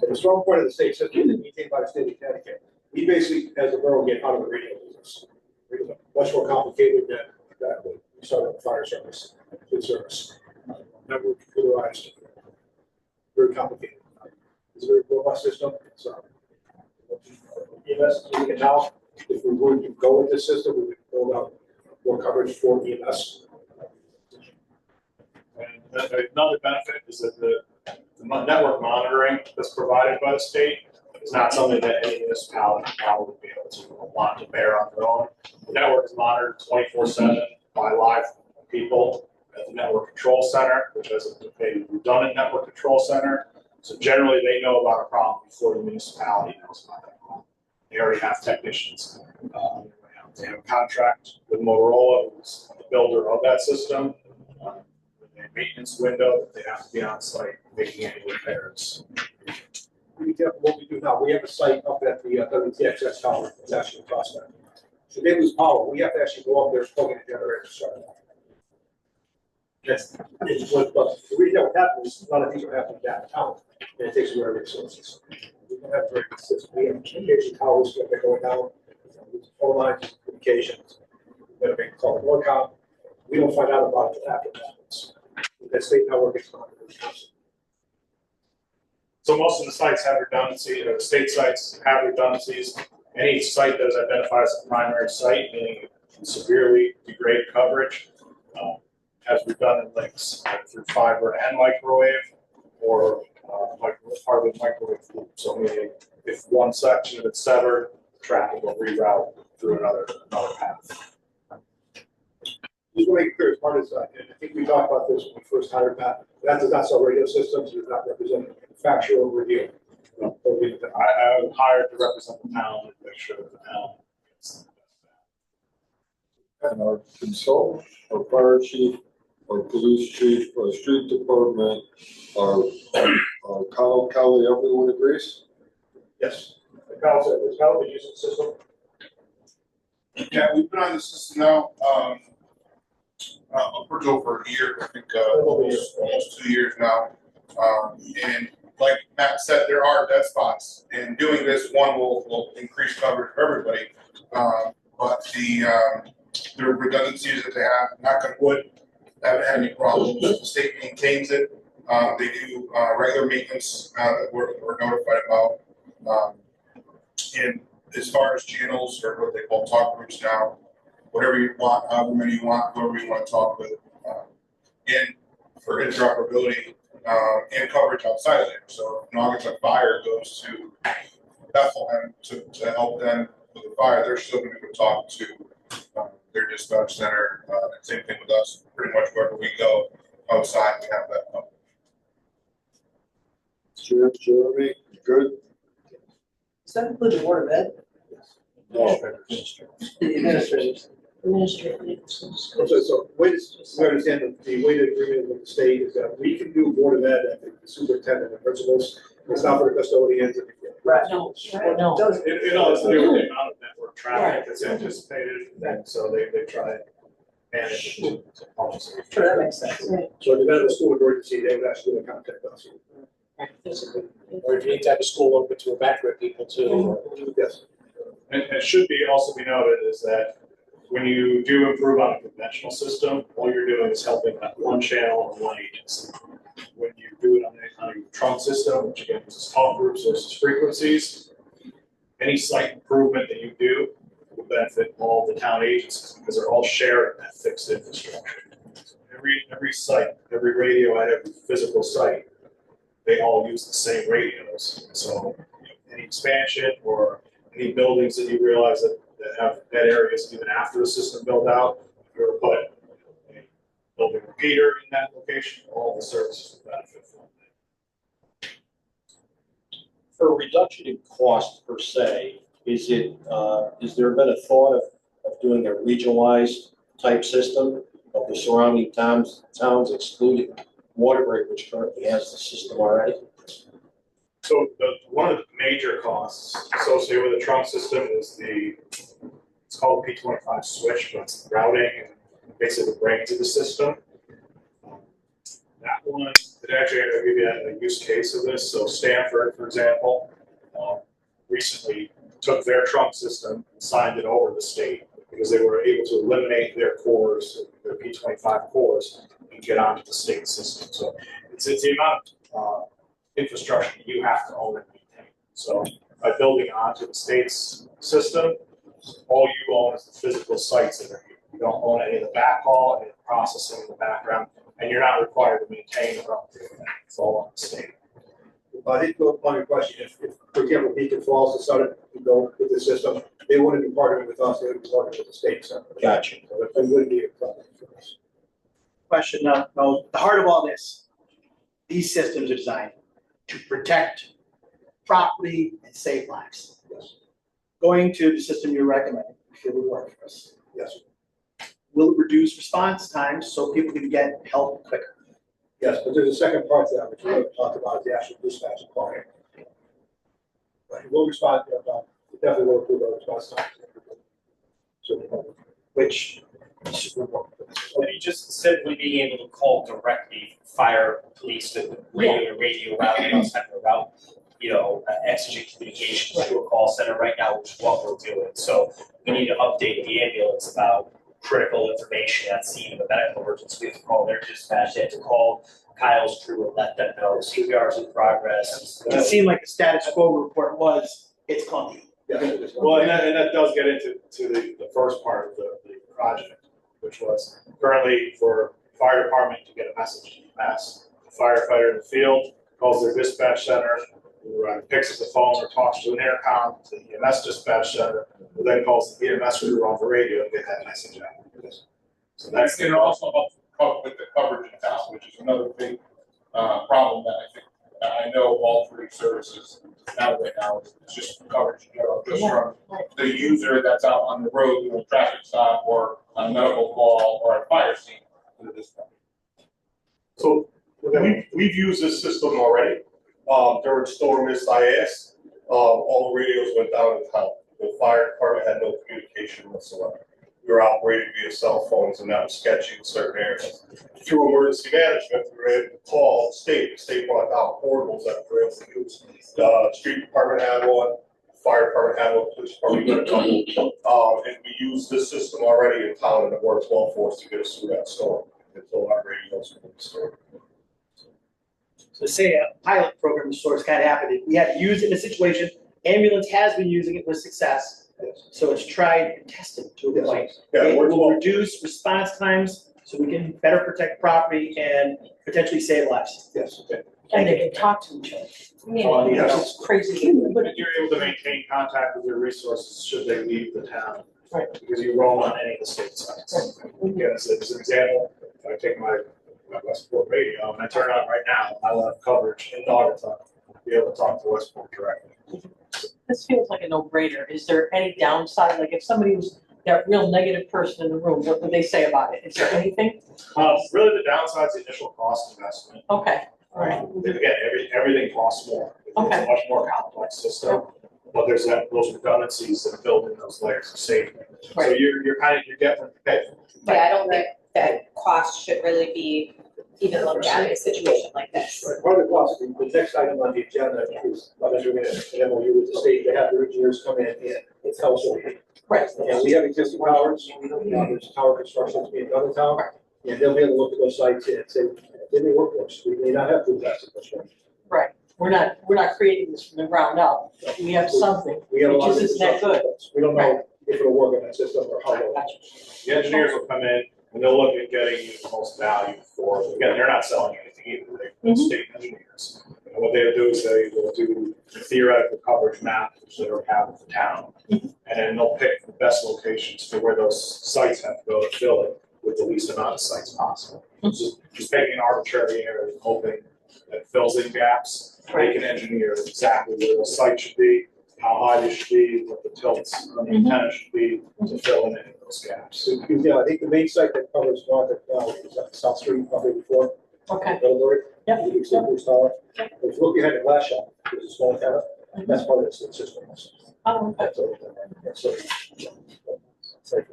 Speaker 11: And the strong point of the state system is maintained by the state of Connecticut. We basically, as a borough, get out of the radio business. Much more complicated than that we started with fire service, food service. Never computerized, very complicated. It's a very robust system. So, EMS, we can now, if we were to go with this system, we would build out more coverage for EMS.
Speaker 7: And another benefit is that the network monitoring that's provided by the state is not something that any municipality would be able to want to bear on their own. The network is monitored 24/7 by live people at the network control center, which has a redundant network control center. So generally, they know about a problem before the municipality knows about that problem. They already have technicians. They have a contract with Motorola, who's the builder of that system. A maintenance window, they have to be on site making any repairs.
Speaker 11: What we do now, we have a site up at the WTXS tower, it's actually across there. So they lose power, we have to actually go up there, plug in a generator to start it. Yes. But the reason that happens is a lot of things are happening downtown, and it takes away our resources. We don't have very good system. We have communication towers that are going down, phone lines, communications. We've got to make a call to Norcom, We don't find out about it after it happens. That state network is not.
Speaker 7: So most of the sites have redundancy, or the state sites have redundancies. Any site that is identified as a primary site, meaning severely degrade coverage, has redundant links either through fiber and microwave, or part of the microwave loop. So meaning if one section of it's severed, traffic will reroute through another path.
Speaker 11: Just want to make it clear, as part of this, and I think we talked about this when we first hired Matt, that does not sell radio systems, does not represent a manufacturer or dealer.
Speaker 7: I was hired to represent the town and make sure that the town gets the best.
Speaker 1: And our consultant, our fire chief, our police chief, our street department, our Kyle Kelly, everyone agrees?
Speaker 11: Yes. Kyle said, is Kyle using the system?
Speaker 2: Yeah, we've been on the system now, upwards over a year, I think, almost 2 years now. And like Matt said, there are dead spots, and doing this one will increase coverage for everybody. But the redundancies that they have, knock on wood, haven't had any problems. The state maintains it. They do regular maintenance that we're notified about. And as far as channels, or what they call talk groups now, whatever you want, however many you want, whoever you want to talk with, and for interoperability and coverage outside of there. So if Naugatuck Fire goes to Bethlehem to help them with the fire, they're still going to go talk to their dispatch center. Same thing with us. Pretty much wherever we go outside, we have that coverage.
Speaker 1: Jeremy, good?
Speaker 8: Does that include the Board of Ed?
Speaker 1: No.
Speaker 8: The administrators.
Speaker 11: So we understand that the way the agreement with the state is that we can do Board of Ed, I think the superintendent and principals, it's not for the custodians.
Speaker 8: Right, no, no.
Speaker 7: It all has to do with the amount of network traffic that's anticipated, and so they try and manage it to policy.
Speaker 8: Sure, that makes sense.
Speaker 11: So if that was school emergency, they would actually contact us.
Speaker 4: Or if you need to have a school open to evacuate people too.
Speaker 11: Yes.
Speaker 7: And it should also be noted is that when you do improve on a conventional system, all you're doing is helping that one channel and one agency. When you do it on a trunk system, which again uses talk groups versus frequencies, any site improvement that you do will benefit all the town agencies because they're all sharing that fixed infrastructure. So every site, every radio at every physical site, they all use the same radios. So any expansion or any buildings that you realize that have dead areas even after the system built out, if you were to put a building repeater in that location, all the services will benefit from it.
Speaker 4: For a reduction in cost per se, is there been a thought of doing a regionalized type system of the surrounding towns excluding Waterbury, which currently has the system already?
Speaker 7: So one of the major costs associated with the trunk system is it's called the P25 switch, but it's the routing and basically the brains of the system. That one, I'll give you a use case of this. So Stanford, for example, recently took their trunk system and signed it over to the state because they were able to eliminate their cores, their P25 cores, and get onto the state system. So it's the amount of infrastructure you have to own and maintain. So by building onto the state's system, all you own is the physical sites that are here. You don't own any of the backhaul, any of the processing in the background, and you're not required to maintain or upgrade that. It's all on the state.
Speaker 11: I think on your question, if for example, Beacon Falls decided to go with the system, they wouldn't be partnering with us, they would be partnering with the state. So
Speaker 4: Gotcha.
Speaker 11: it wouldn't be a problem for us.
Speaker 12: Question, no, the heart of all this, these systems are designed to protect property and save lives.
Speaker 11: Yes.
Speaker 12: Going to the system you're recommending, you feel would work for us.
Speaker 11: Yes.
Speaker 12: Will it reduce response times so people can get help quicker?
Speaker 11: Yes, but there's a second part to that, which we haven't talked about, the actual dispatch part. But we'll respond, definitely will improve our response time. So,
Speaker 12: Which
Speaker 13: But you just simply being able to call directly fire, police, and radio route, exigent communications to a call center right now, which is what we're doing. So we need to update the ambulance about critical information at scene of a medical emergency, we have to call their dispatch, they have to call Kyle's crew and let them know CPR's in progress.
Speaker 12: It seemed like the status quo report was, it's clunky.
Speaker 7: Well, and that does get into the first part of the project, which was currently for fire department to get a message pass. The firefighter in the field calls their dispatch center, who picks up the phone or talks to an intercom to the EMS dispatch center, who then calls the EMS crew on the radio to get that message out. So that's
Speaker 2: And also about with the coverage in town, which is another big problem that I think, I know all three services have right now, it's just coverage, you know, just from the user that's out on the road doing a traffic stop or a medical call or a fire scene to the dispatch.
Speaker 11: So we've used this system already. During Storm Isaias, all the radios went down in town. The fire department had no communication whatsoever. We were operating via cell phones, and that was sketchy in certain areas. Through emergency management, we were able to call the state. The state brought down portables that we were able to use. The street department had one, fire department had one, police department had a couple. And we used this system already in town, and it worked well for us to get us through that storm until our radios were restored.
Speaker 12: So say a pilot program of sorts kind of happened, we had to use it in a situation, ambulance has been using it with success. So it's tried and tested to a point.
Speaker 11: Yeah,
Speaker 12: It
Speaker 11: it works
Speaker 12: will
Speaker 11: well.
Speaker 12: reduce response times so we can better protect property and potentially save lives.
Speaker 11: Yes.
Speaker 8: And they can talk to each other.
Speaker 11: Yes.
Speaker 8: It's crazy.
Speaker 7: But you're able to maintain contact with your resources should they leave the town.
Speaker 8: Right.
Speaker 7: Because you roll on any of the state sites. Again, as an example, if I take my Westport radio and I turn it on right now, I will have coverage in Doggerton, be able to talk to Westport directly.
Speaker 8: This feels like a no-brainer. Is there any downside? Like if somebody was that real negative person in the room, what would they say about it? Is there anything?
Speaker 7: Really the downside is the initial cost investment.
Speaker 8: Okay, all right.
Speaker 7: And again, everything costs more. It's
Speaker 8: Okay.
Speaker 7: a much more complex system, but there's those redundancies that build in those layers of safety. So
Speaker 8: Right.
Speaker 7: you're getting paid.
Speaker 6: Yeah, I don't think that cost should really be even looked at in a situation like this.
Speaker 11: Right, part of the cost, the next item on the agenda is, entering an MOU with the state, they have their engineers come in and tell us what we need.
Speaker 8: Right.
Speaker 11: And we have existing towers, there's tower construction that's being done in town, and they'll be able to look at those sites and say, they may work for us, we may not have to invest in this one.
Speaker 8: Right. We're not creating this from the ground up. We have something.
Speaker 11: We have a lot of
Speaker 8: Which isn't that
Speaker 11: infrastructure,
Speaker 8: good.
Speaker 11: but we don't know if it'll work in that system or how it'll.
Speaker 8: Gotcha.
Speaker 7: The engineers will come in and they'll look at getting you the most value for, again, they're not selling anything either, they're state engineers. And what they'll do is they will do the theoretical coverage map, which they'll have of the town. And then they'll pick the best locations for where those sites have to go to fill it with the least amount of sites possible. Just taking an arbitrary area and hoping that fills in gaps. They can engineer exactly where the site should be, how high they should be, what the tilts on the antenna should be to fill in any of those gaps.
Speaker 11: Yeah, I think the main site that covers Norfolk now is at South Street, probably before.
Speaker 8: Okay.
Speaker 11: Middlebury.
Speaker 8: Yep.
Speaker 11: The big Bruce Tower. If you look behind the glass shop, there's a small antenna, that's part of the system.
Speaker 8: Oh, okay.
Speaker 11: That's all. That's all. It's like,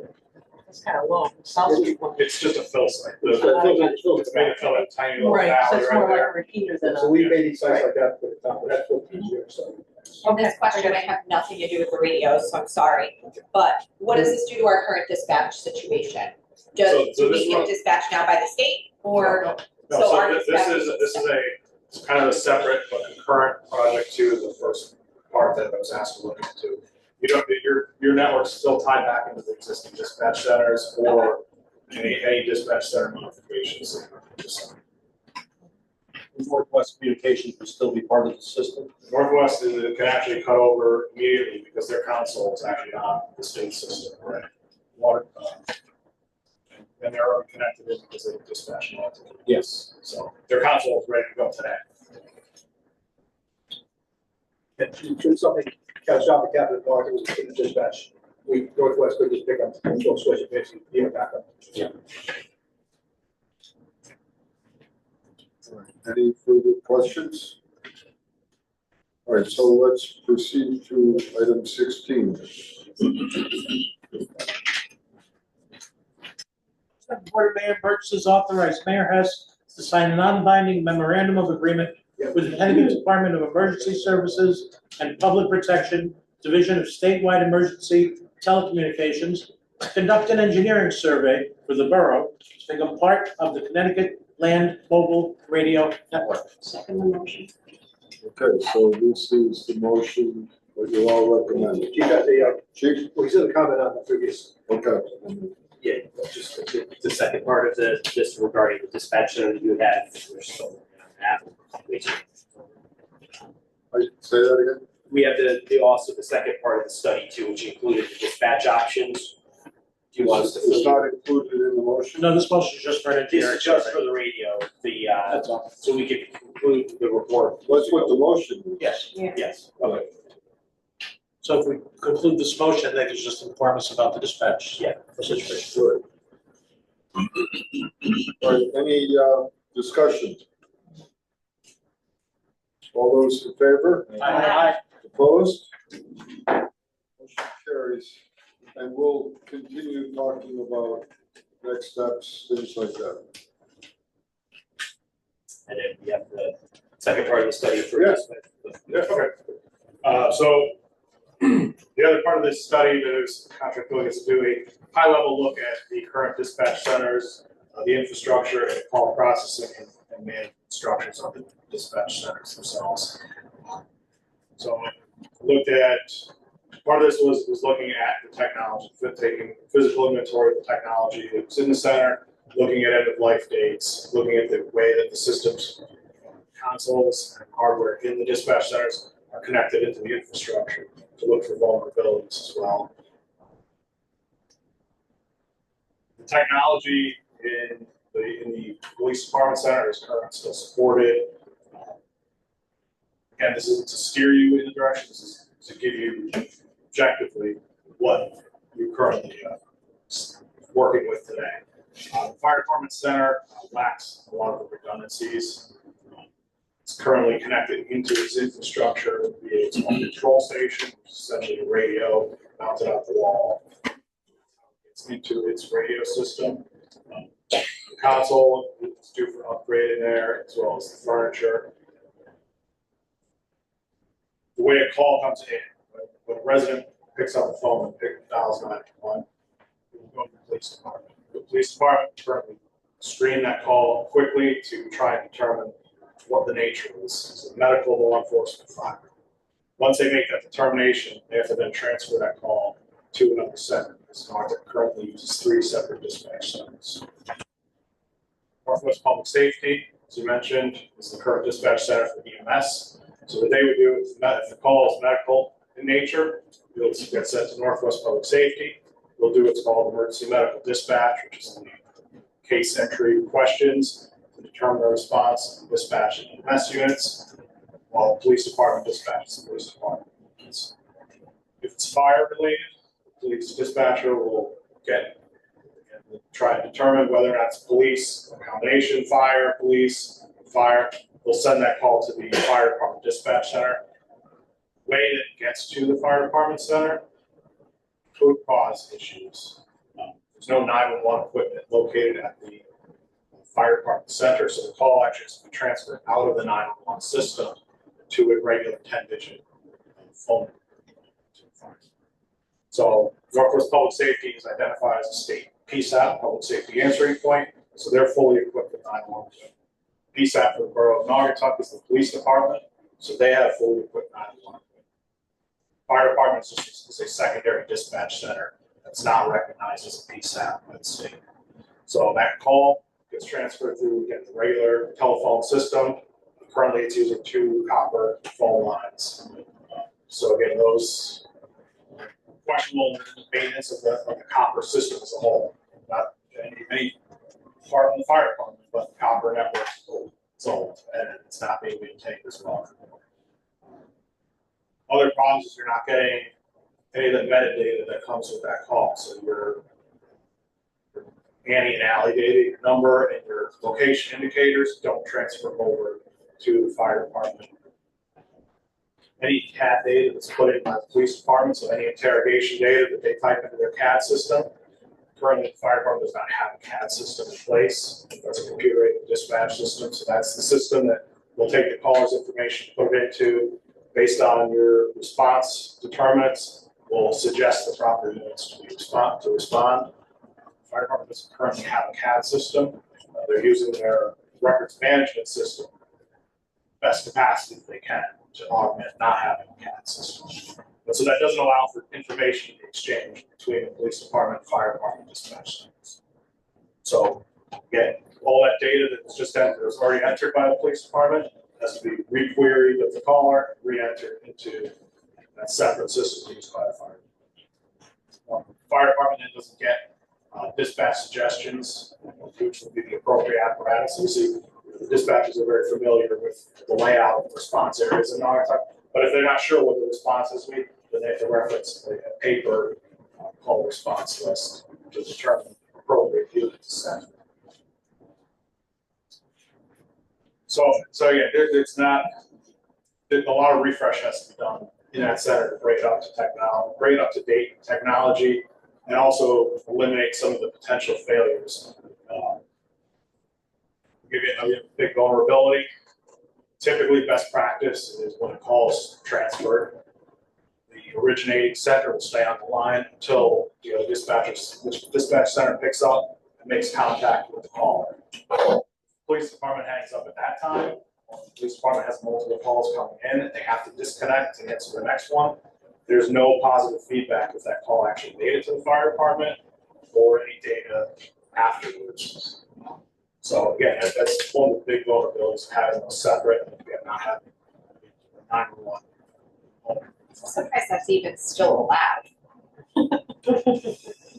Speaker 8: That's kind of long. South Street one.
Speaker 7: It's just a fill site.
Speaker 11: It's
Speaker 7: It's made to fill that tiny little
Speaker 8: Right, so
Speaker 7: valley
Speaker 8: it's
Speaker 7: right
Speaker 8: more like
Speaker 7: there.
Speaker 8: a repeater than
Speaker 11: So
Speaker 8: a.
Speaker 11: we made these sites like that for the town, but that's what the engineer said.
Speaker 6: And this question might have nothing to do with the radios, so I'm sorry, but what does this do to our current dispatch situation? Do
Speaker 7: So
Speaker 6: we
Speaker 7: this
Speaker 6: get
Speaker 7: one-
Speaker 6: dispatched now by the state, or,
Speaker 7: No,
Speaker 6: so
Speaker 7: so
Speaker 6: our
Speaker 7: this
Speaker 6: dispatch
Speaker 7: is it's kind of a separate but concurrent project to the first part that I was asked to look into. You don't, your network's still tied back into the existing dispatch centers or any dispatch center modifications.
Speaker 4: Northwest Communications will still be part of the system.
Speaker 7: Northwest can actually cut over immediately because their console is actually on the state system, right? Water, and they're already connected in because they dispatch multiple.
Speaker 4: Yes.
Speaker 7: So their console is ready to go today.
Speaker 11: And should something catastrophic happen in the market with the dispatch, Northwest could just pick up and go switch it, basically, be a backup.
Speaker 4: Yeah.
Speaker 1: Any further questions? All right, so let's proceed to item 16.
Speaker 3: Board of Mayor Burgess authorized Mayor Hess to sign a non-binding memorandum of agreement with the Connecticut Department of Emergency Services and Public Protection, Division of Statewide Emergency Telecommunications, to conduct an engineering survey for the borough to become part of the Connecticut Land Mobile Radio Network.
Speaker 5: Second the motion.
Speaker 1: Okay, so this is the motion that you all recommend.
Speaker 11: You got the,
Speaker 1: Chief,
Speaker 11: well, he's gonna comment on the previous.
Speaker 1: okay.
Speaker 13: Yeah, just the second part of the, just regarding the dispatch center that you had, we're still on that.
Speaker 1: Say that again?
Speaker 13: We have the also the second part of the study too, which included the dispatch options. Do you want us to?
Speaker 1: It's not included in the motion?
Speaker 3: No, this motion is just for an
Speaker 13: This
Speaker 3: engineering
Speaker 13: is just
Speaker 3: survey.
Speaker 13: for the radio,
Speaker 3: That's all.
Speaker 13: so we can conclude the report.
Speaker 1: What's what the motion is?
Speaker 3: Yes.
Speaker 13: Yes, okay,
Speaker 3: So if we conclude this motion, they can just inform us about the dispatch.
Speaker 13: Yeah.
Speaker 3: For situation.
Speaker 1: Good. All right, any discussion? All those in favor?
Speaker 3: Aye.
Speaker 1: Opposed? Motion carries. And we'll continue talking about next steps, things like that.
Speaker 13: and then we have the second part of the study for
Speaker 1: Yeah.
Speaker 13: dispatch.
Speaker 7: Yeah, okay. So the other part of this study that is contract really is to do a high level look at the current dispatch centers, the infrastructure and call processing and management structures of the dispatch centers themselves. So looked at, part of this was looking at the technology, taking physical inventory of the technology that was in the center, looking at end of life dates, looking at the way that the systems, consoles and hardware in the dispatch centers are connected into the infrastructure to look for vulnerabilities as well. The technology in the police department center is currently still supported. Again, this isn't to steer you in the direction, this is to give you objectively what you're currently working with today. The fire department center lacks a lot of the redundancies. It's currently connected into its infrastructure via its own control station, which is essentially a radio mounted out the wall. It's into its radio system. The console is due for upgrading there, as well as the furniture. The way a call comes in, when a resident picks up the phone and dials 911, we go to the police department. The police department currently screen that call quickly to try and determine what the nature is. Is it medical, law enforcement, fire? Once they make that determination, they have to then transfer that call to another center. This market currently uses 3 separate dispatch centers. Northwest Public Safety, as you mentioned, is the current dispatch center for EMS. So what they would do is, if the call is medical in nature, it'll get sent to Northwest Public Safety. We'll do what's called emergency medical dispatch, which is the case entry questions to determine the response and dispatch in EMS units, while the police department dispatches the police department. If it's fire related, the police dispatcher will try to determine whether or not it's police, a combination fire, police, fire. They'll send that call to the fire department dispatch center. The way that it gets to the fire department center could cause issues. There's no 911 equipment located at the fire department center, so the call actually has to be transferred out of the 911 system to a regular 10-digit phone number. So Northwest Public Safety is identified as a state PSAP, public safety answering point, so they're fully equipped with 911. PSAP for the borough of Naugatuck is the police department, so they have fully equipped 911. Fire department is just a secondary dispatch center that's not recognized as a PSAP by the state. So that call gets transferred through again, the regular telephone system. Currently, it's using 2 copper phone lines. So again, those questionable maintenance of the copper system as a whole, not any part of the fire department, but the copper network is old and it's not being maintained as well. Other problems is you're not getting any of the metadata that comes with that call. So your Annie and Alley data, your number and your location indicators don't transfer over to the fire department. Any CAD data that's put in by the police department, so any interrogation data that they type into their CAD system, currently the fire department does not have a CAD system in place. That's a computer-aided dispatch system, so that's the system that will take the caller's information, put it into, based on your response determinants, will suggest the proper units to respond. Fire department doesn't currently have a CAD system. They're using their records management system best capacity they can to augment not having a CAD system. But so that doesn't allow for information to be exchanged between the police department, fire department, dispatch centers. So again, all that data that's just entered is already entered by the police department, has to be re-queried with the caller, re-entered into that separate system used by the fire. Fire department then doesn't get dispatch suggestions, which would be the appropriate apparatus. You see, the dispatchers are very familiar with the layout of response areas and all that stuff. But if they're not sure what the responses will be, then they have to reference a paper call response list to determine the appropriate unit to send. So yeah, it's not, a lot of refresh has to be done in that center to bring it up to technology, bring it up to date technology, and also eliminate some of the potential failures. Give you a big vulnerability. Typically, best practice is when a call is transferred, the originating center will stay on the line until the dispatch center picks up and makes contact with the caller. Police department hangs up at that time. The police department has multiple calls coming in, and they have to disconnect and answer the next one. There's no positive feedback if that call actually made it to the fire department or any data afterwards. So again, that's one of the big vulnerabilities, having them separate and again, not having 911.
Speaker 6: Sometimes that's even still allowed.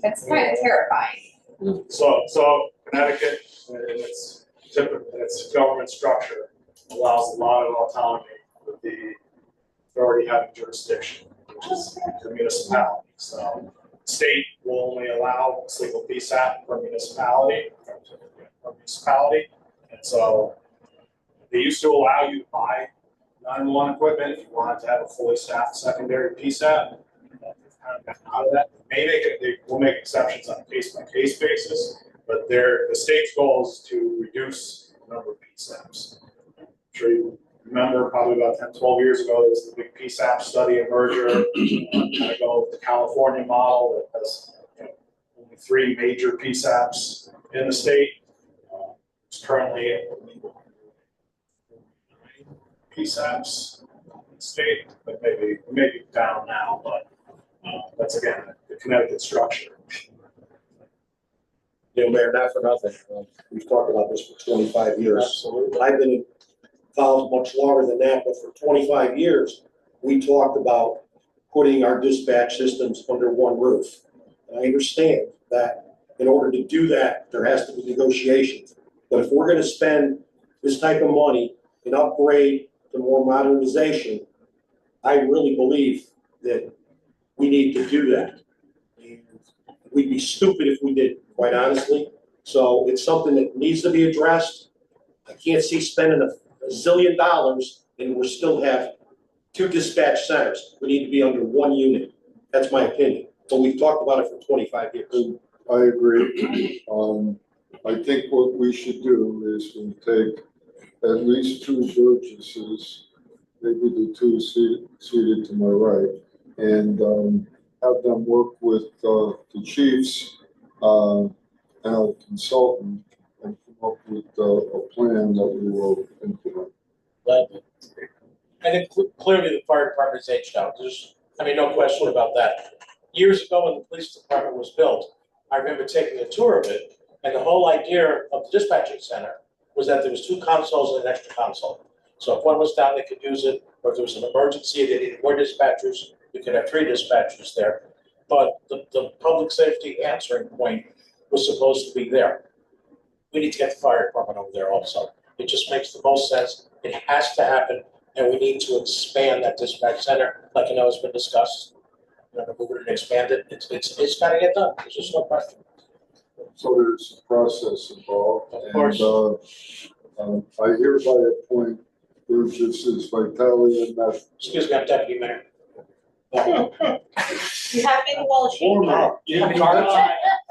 Speaker 6: It's kind of terrifying.
Speaker 7: So Connecticut, it's typical, its government structure allows a lot of autonomy with the authority having jurisdiction, which is the municipality. So the state will only allow a single PSAP per municipality. And so they used to allow you to buy 911 equipment if you wanted to have a fully staffed secondary PSAP. They've kind of gotten out of that. They will make exceptions on a case-by-case basis, but the state's goal is to reduce the number of PSAPs. I'm sure you remember probably about 10, 12 years ago, there was the big PSAP study and merger, kind of go with the California model that has only 3 major PSAPs in the state. It's currently 9 PSAPs in the state, but maybe down now, but that's again the Connecticut structure.
Speaker 4: Mayor, not for nothing, we've talked about this for 25 years.
Speaker 7: Absolutely.
Speaker 4: I've been involved much longer than that, but for 25 years, we talked about putting our dispatch systems under one roof. And I understand that in order to do that, there has to be negotiations. But if we're going to spend this type of money and upgrade to more modernization, I really believe that we need to do that. And we'd be stupid if we didn't, quite honestly. So it's something that needs to be addressed. I can't see spending a zillion dollars and we still have 2 dispatch centers. We need to be under 1 unit. That's my opinion. But we've talked about it for 25 years.
Speaker 1: I agree. I think what we should do is we take at least 2 Burgesses, maybe the 2 seated to my right, and have them work with the chiefs and a consultant and come up with a plan that we will implement.
Speaker 3: I think clearly the fire department's aged out. No question about that. Years ago when the police department was built, I remember taking a tour of it, and the whole idea of the dispatching center was that there was 2 consoles and an extra console. So if one was down, they could use it, or if there was an emergency, they needed more dispatchers, you could have 3 dispatchers there. But the public safety answering point was supposed to be there. We need to get the fire department over there also. It just makes the most sense. It has to happen, and we need to expand that dispatch center, like I know has been discussed. We're going to expand it. It's got to get done. There's just no question.
Speaker 1: So there's a process involved.
Speaker 3: Of course.
Speaker 1: And I hereby appoint Burgess's vitality and that.
Speaker 3: Excuse me, I'm deputy mayor.
Speaker 6: You have made the wall shaky.
Speaker 1: Former
Speaker 3: You need cards?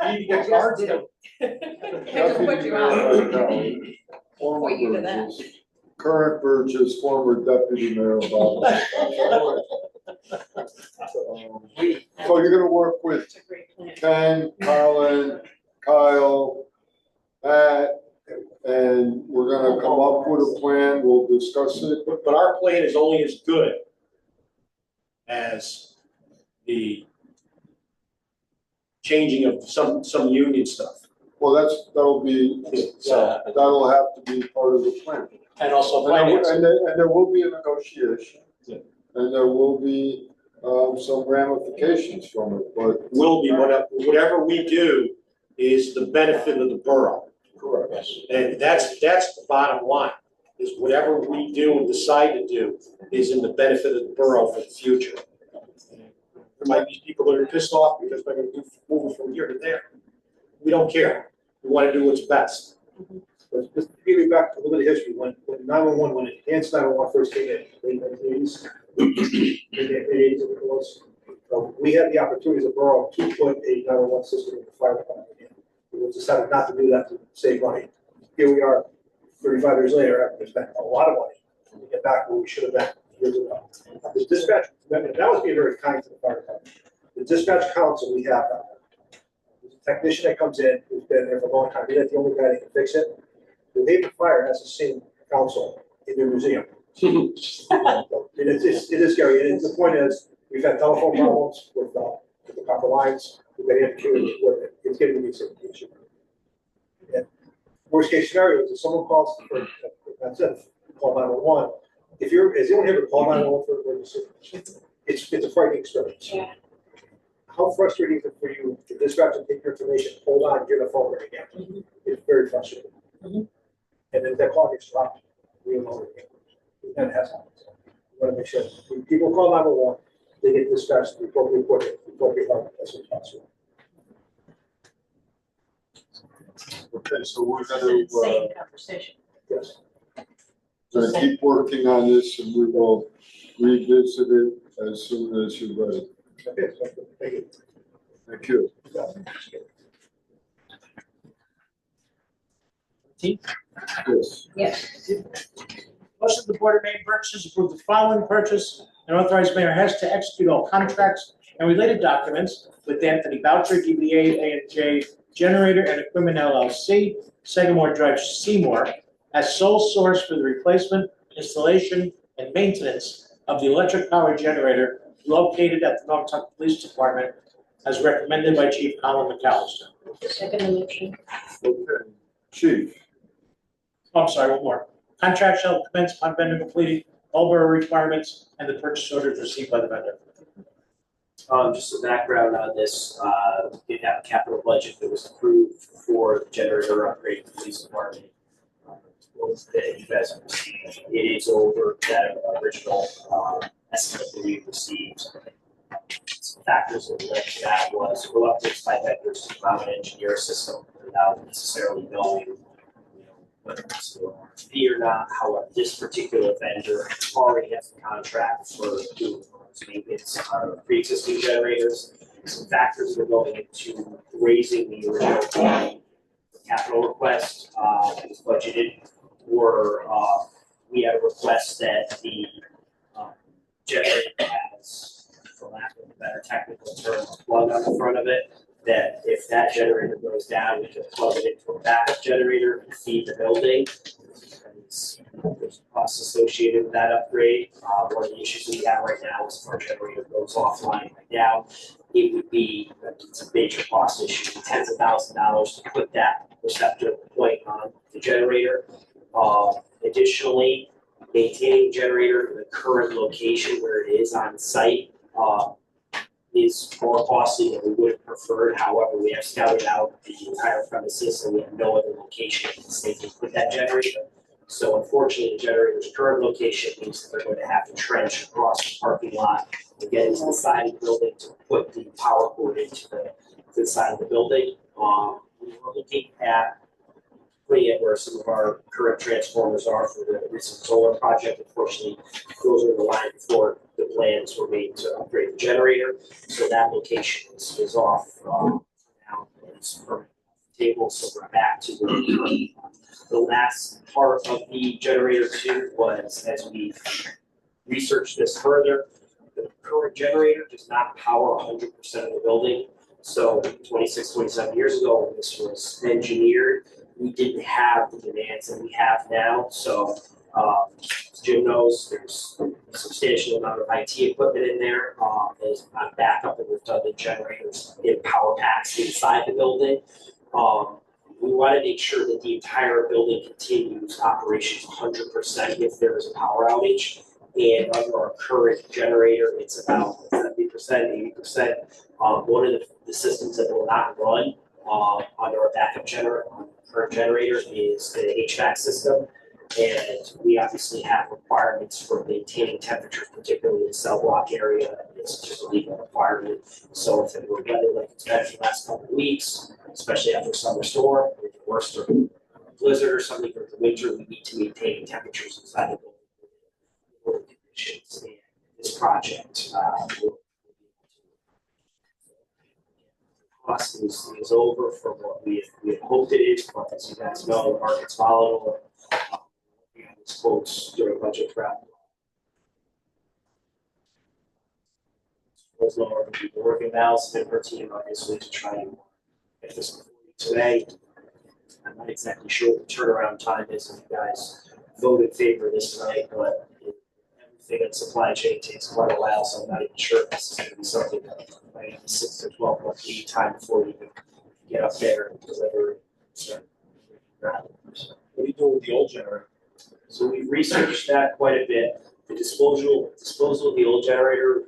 Speaker 3: You need to get cards.
Speaker 6: I just put you on.
Speaker 1: Vitality, former
Speaker 6: Point you to that.
Speaker 1: Burgess, current Burgess, former deputy mayor Bob. So you're gonna work with
Speaker 5: It's a great plan.
Speaker 1: Ken, Colin, Kyle, Matt, and we're gonna come up with a plan, we'll discuss it.
Speaker 4: But our plan is only as good as the changing of some union stuff.
Speaker 1: Well, that'll have to be part of the plan.
Speaker 4: And also
Speaker 1: And
Speaker 4: finance.
Speaker 1: there will be a negotiation.
Speaker 4: Yeah.
Speaker 1: And there will be, some ramifications from it, but.
Speaker 4: Will be, whatever we do is the benefit of the borough.
Speaker 1: Correct.
Speaker 4: And that's the bottom line, is whatever we do and decide to do is in the benefit of the borough for the future. There might be people that are pissed off because they're gonna move from here to there. We don't care. We wanna do what's best.
Speaker 11: But just to give you back a little bit of history, when 911, when Enhanced 911 first came in, late 1980s, we had the opportunity as a borough to put a 911 system in the fire department. We decided not to do that to save money. Here we are, 35 years later, after we spent a lot of money to get back where we should have been years ago. The dispatch, that was being very kind to the fire department. The dispatch council we have now, there's a technician that comes in who's been there for a long time. He's not the only guy that can fix it. The Haven Fire has the same council in their museum. It is scary. And the point is, we've had telephone problems with the copper lines. We've got ambiguity with it. It's getting to be some issue. And worst case scenario is if someone calls for, that's it, call 911. If anyone here would call 911 for an emergency, it's a frightening experience.
Speaker 6: Yeah.
Speaker 11: How frustrating is it for you to dispatch and take your information, hold on, get the phone ring again? It's very frustrating. And then that call gets dropped, we don't know again. And it has happened. We want to make sure when people call 911, they get dispatched, the appropriate coordinate, the appropriate help as soon as possible.
Speaker 1: Okay, so we're gonna,
Speaker 5: Same conversation.
Speaker 11: Yes.
Speaker 1: gonna keep working on this and we will revisit it as soon as you're ready.
Speaker 11: Okay, so thank you.
Speaker 1: Thank you. Yes.
Speaker 6: Yes.
Speaker 3: Motion the Board of Maine Purchasers approve the following purchase and authorize Mayor Hess to execute all contracts and related documents with Anthony Boucher, DBA A&J Generator and Equipment LLC, Sagamore Drive, Seymour, as sole source for the replacement, installation, and maintenance of the electric power generator located at the Naugatuck Police Department as recommended by Chief Colin McAllister.
Speaker 6: Second motion.
Speaker 1: Okay, Chief.
Speaker 3: Oh, I'm sorry, one more. Contract shall commence upon vendor completing all borough requirements and the purchase orders received by the vendor.
Speaker 13: Just some background on this, we did have a capital budget that was approved for the generator upgrade for the police department. That you guys have received, it is over that original, estimate that we received. Some factors that led to that was reluctance by vendors to allow an engineer system without necessarily knowing, whether it's an RFP or not. However, this particular vendor already has a contract for doing maintenance on pre-existing generators. Some factors were going into raising the original capital request that was budgeted were we had a request that the generator has, for lack of a better technical term, a plug on the front of it, that if that generator goes down, we can plug it into a backup generator and feed the building. There's costs associated with that upgrade. One of the issues we have right now is if our generator goes offline right now, it would be, it's a major cost issue, tens of thousands of dollars to put that receptor point on the generator. Additionally, maintaining the generator in the current location where it is on site is more costly than we would have preferred. However, we have scouted out the entire premises and we have no other location in the state to put that generator. So unfortunately, the generator's current location means that they're going to have to trench across the parking lot and get into the side of the building to put the power cord into the side of the building. We were looking at putting it where some of our current transformers are for the recent solar project. Unfortunately, those are the line before the plans were made to upgrade the generator. So that location is off now. It's permanently off the table, so we're back to where we were. The last part of the generator too was, as we researched this further, the current generator does not power 100% of the building. So 26, 27 years ago, when this was engineered, we didn't have the demands that we have now. So as Jim knows, there's a substantial amount of IT equipment in there. There's on backup, and we've done the generators in power packs inside the building. We want to make sure that the entire building continues operations 100% if there is a power outage. And under our current generator, it's about 70%, 80%. One of the systems that will not run under our backup current generator is the HVAC system. And we obviously have requirements for maintaining temperatures, particularly in the cell block area. It's just a legal requirement. So if it were weather like it's been for the last couple of weeks, especially after a summer storm, or the worst or blizzard or something for the winter, we need to maintain temperatures inside the building. Conditions in this project cost is over from what we had hoped it is, but as you guys know, the market's volatile. We had these quotes during budget prep. Was lower, but we've been working now, so her team obviously to try and get this before you today. I'm not exactly sure what the turnaround time is if you guys vote in favor of this tonight, but everything in supply chain takes quite a while, so I'm not even sure if this is going to be something that might have a 6 to 12 month lead time before you can get up there and deliver. What are you doing with the old generator? So we've researched that quite a bit. The disposal of the old generator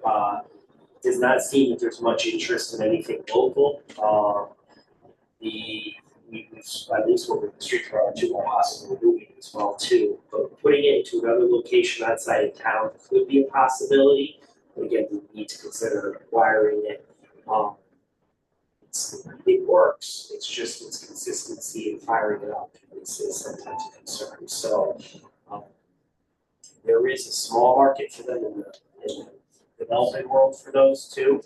Speaker 13: does not seem that there's much interest in anything local. At least we're in the street for our 2 more possible moving as well too. But putting it into another location outside of town could be a possibility. But again, we need to consider acquiring it. It works. It's just its consistency in firing it up is sometimes a concern. So there is a small market for them in the development world for those too.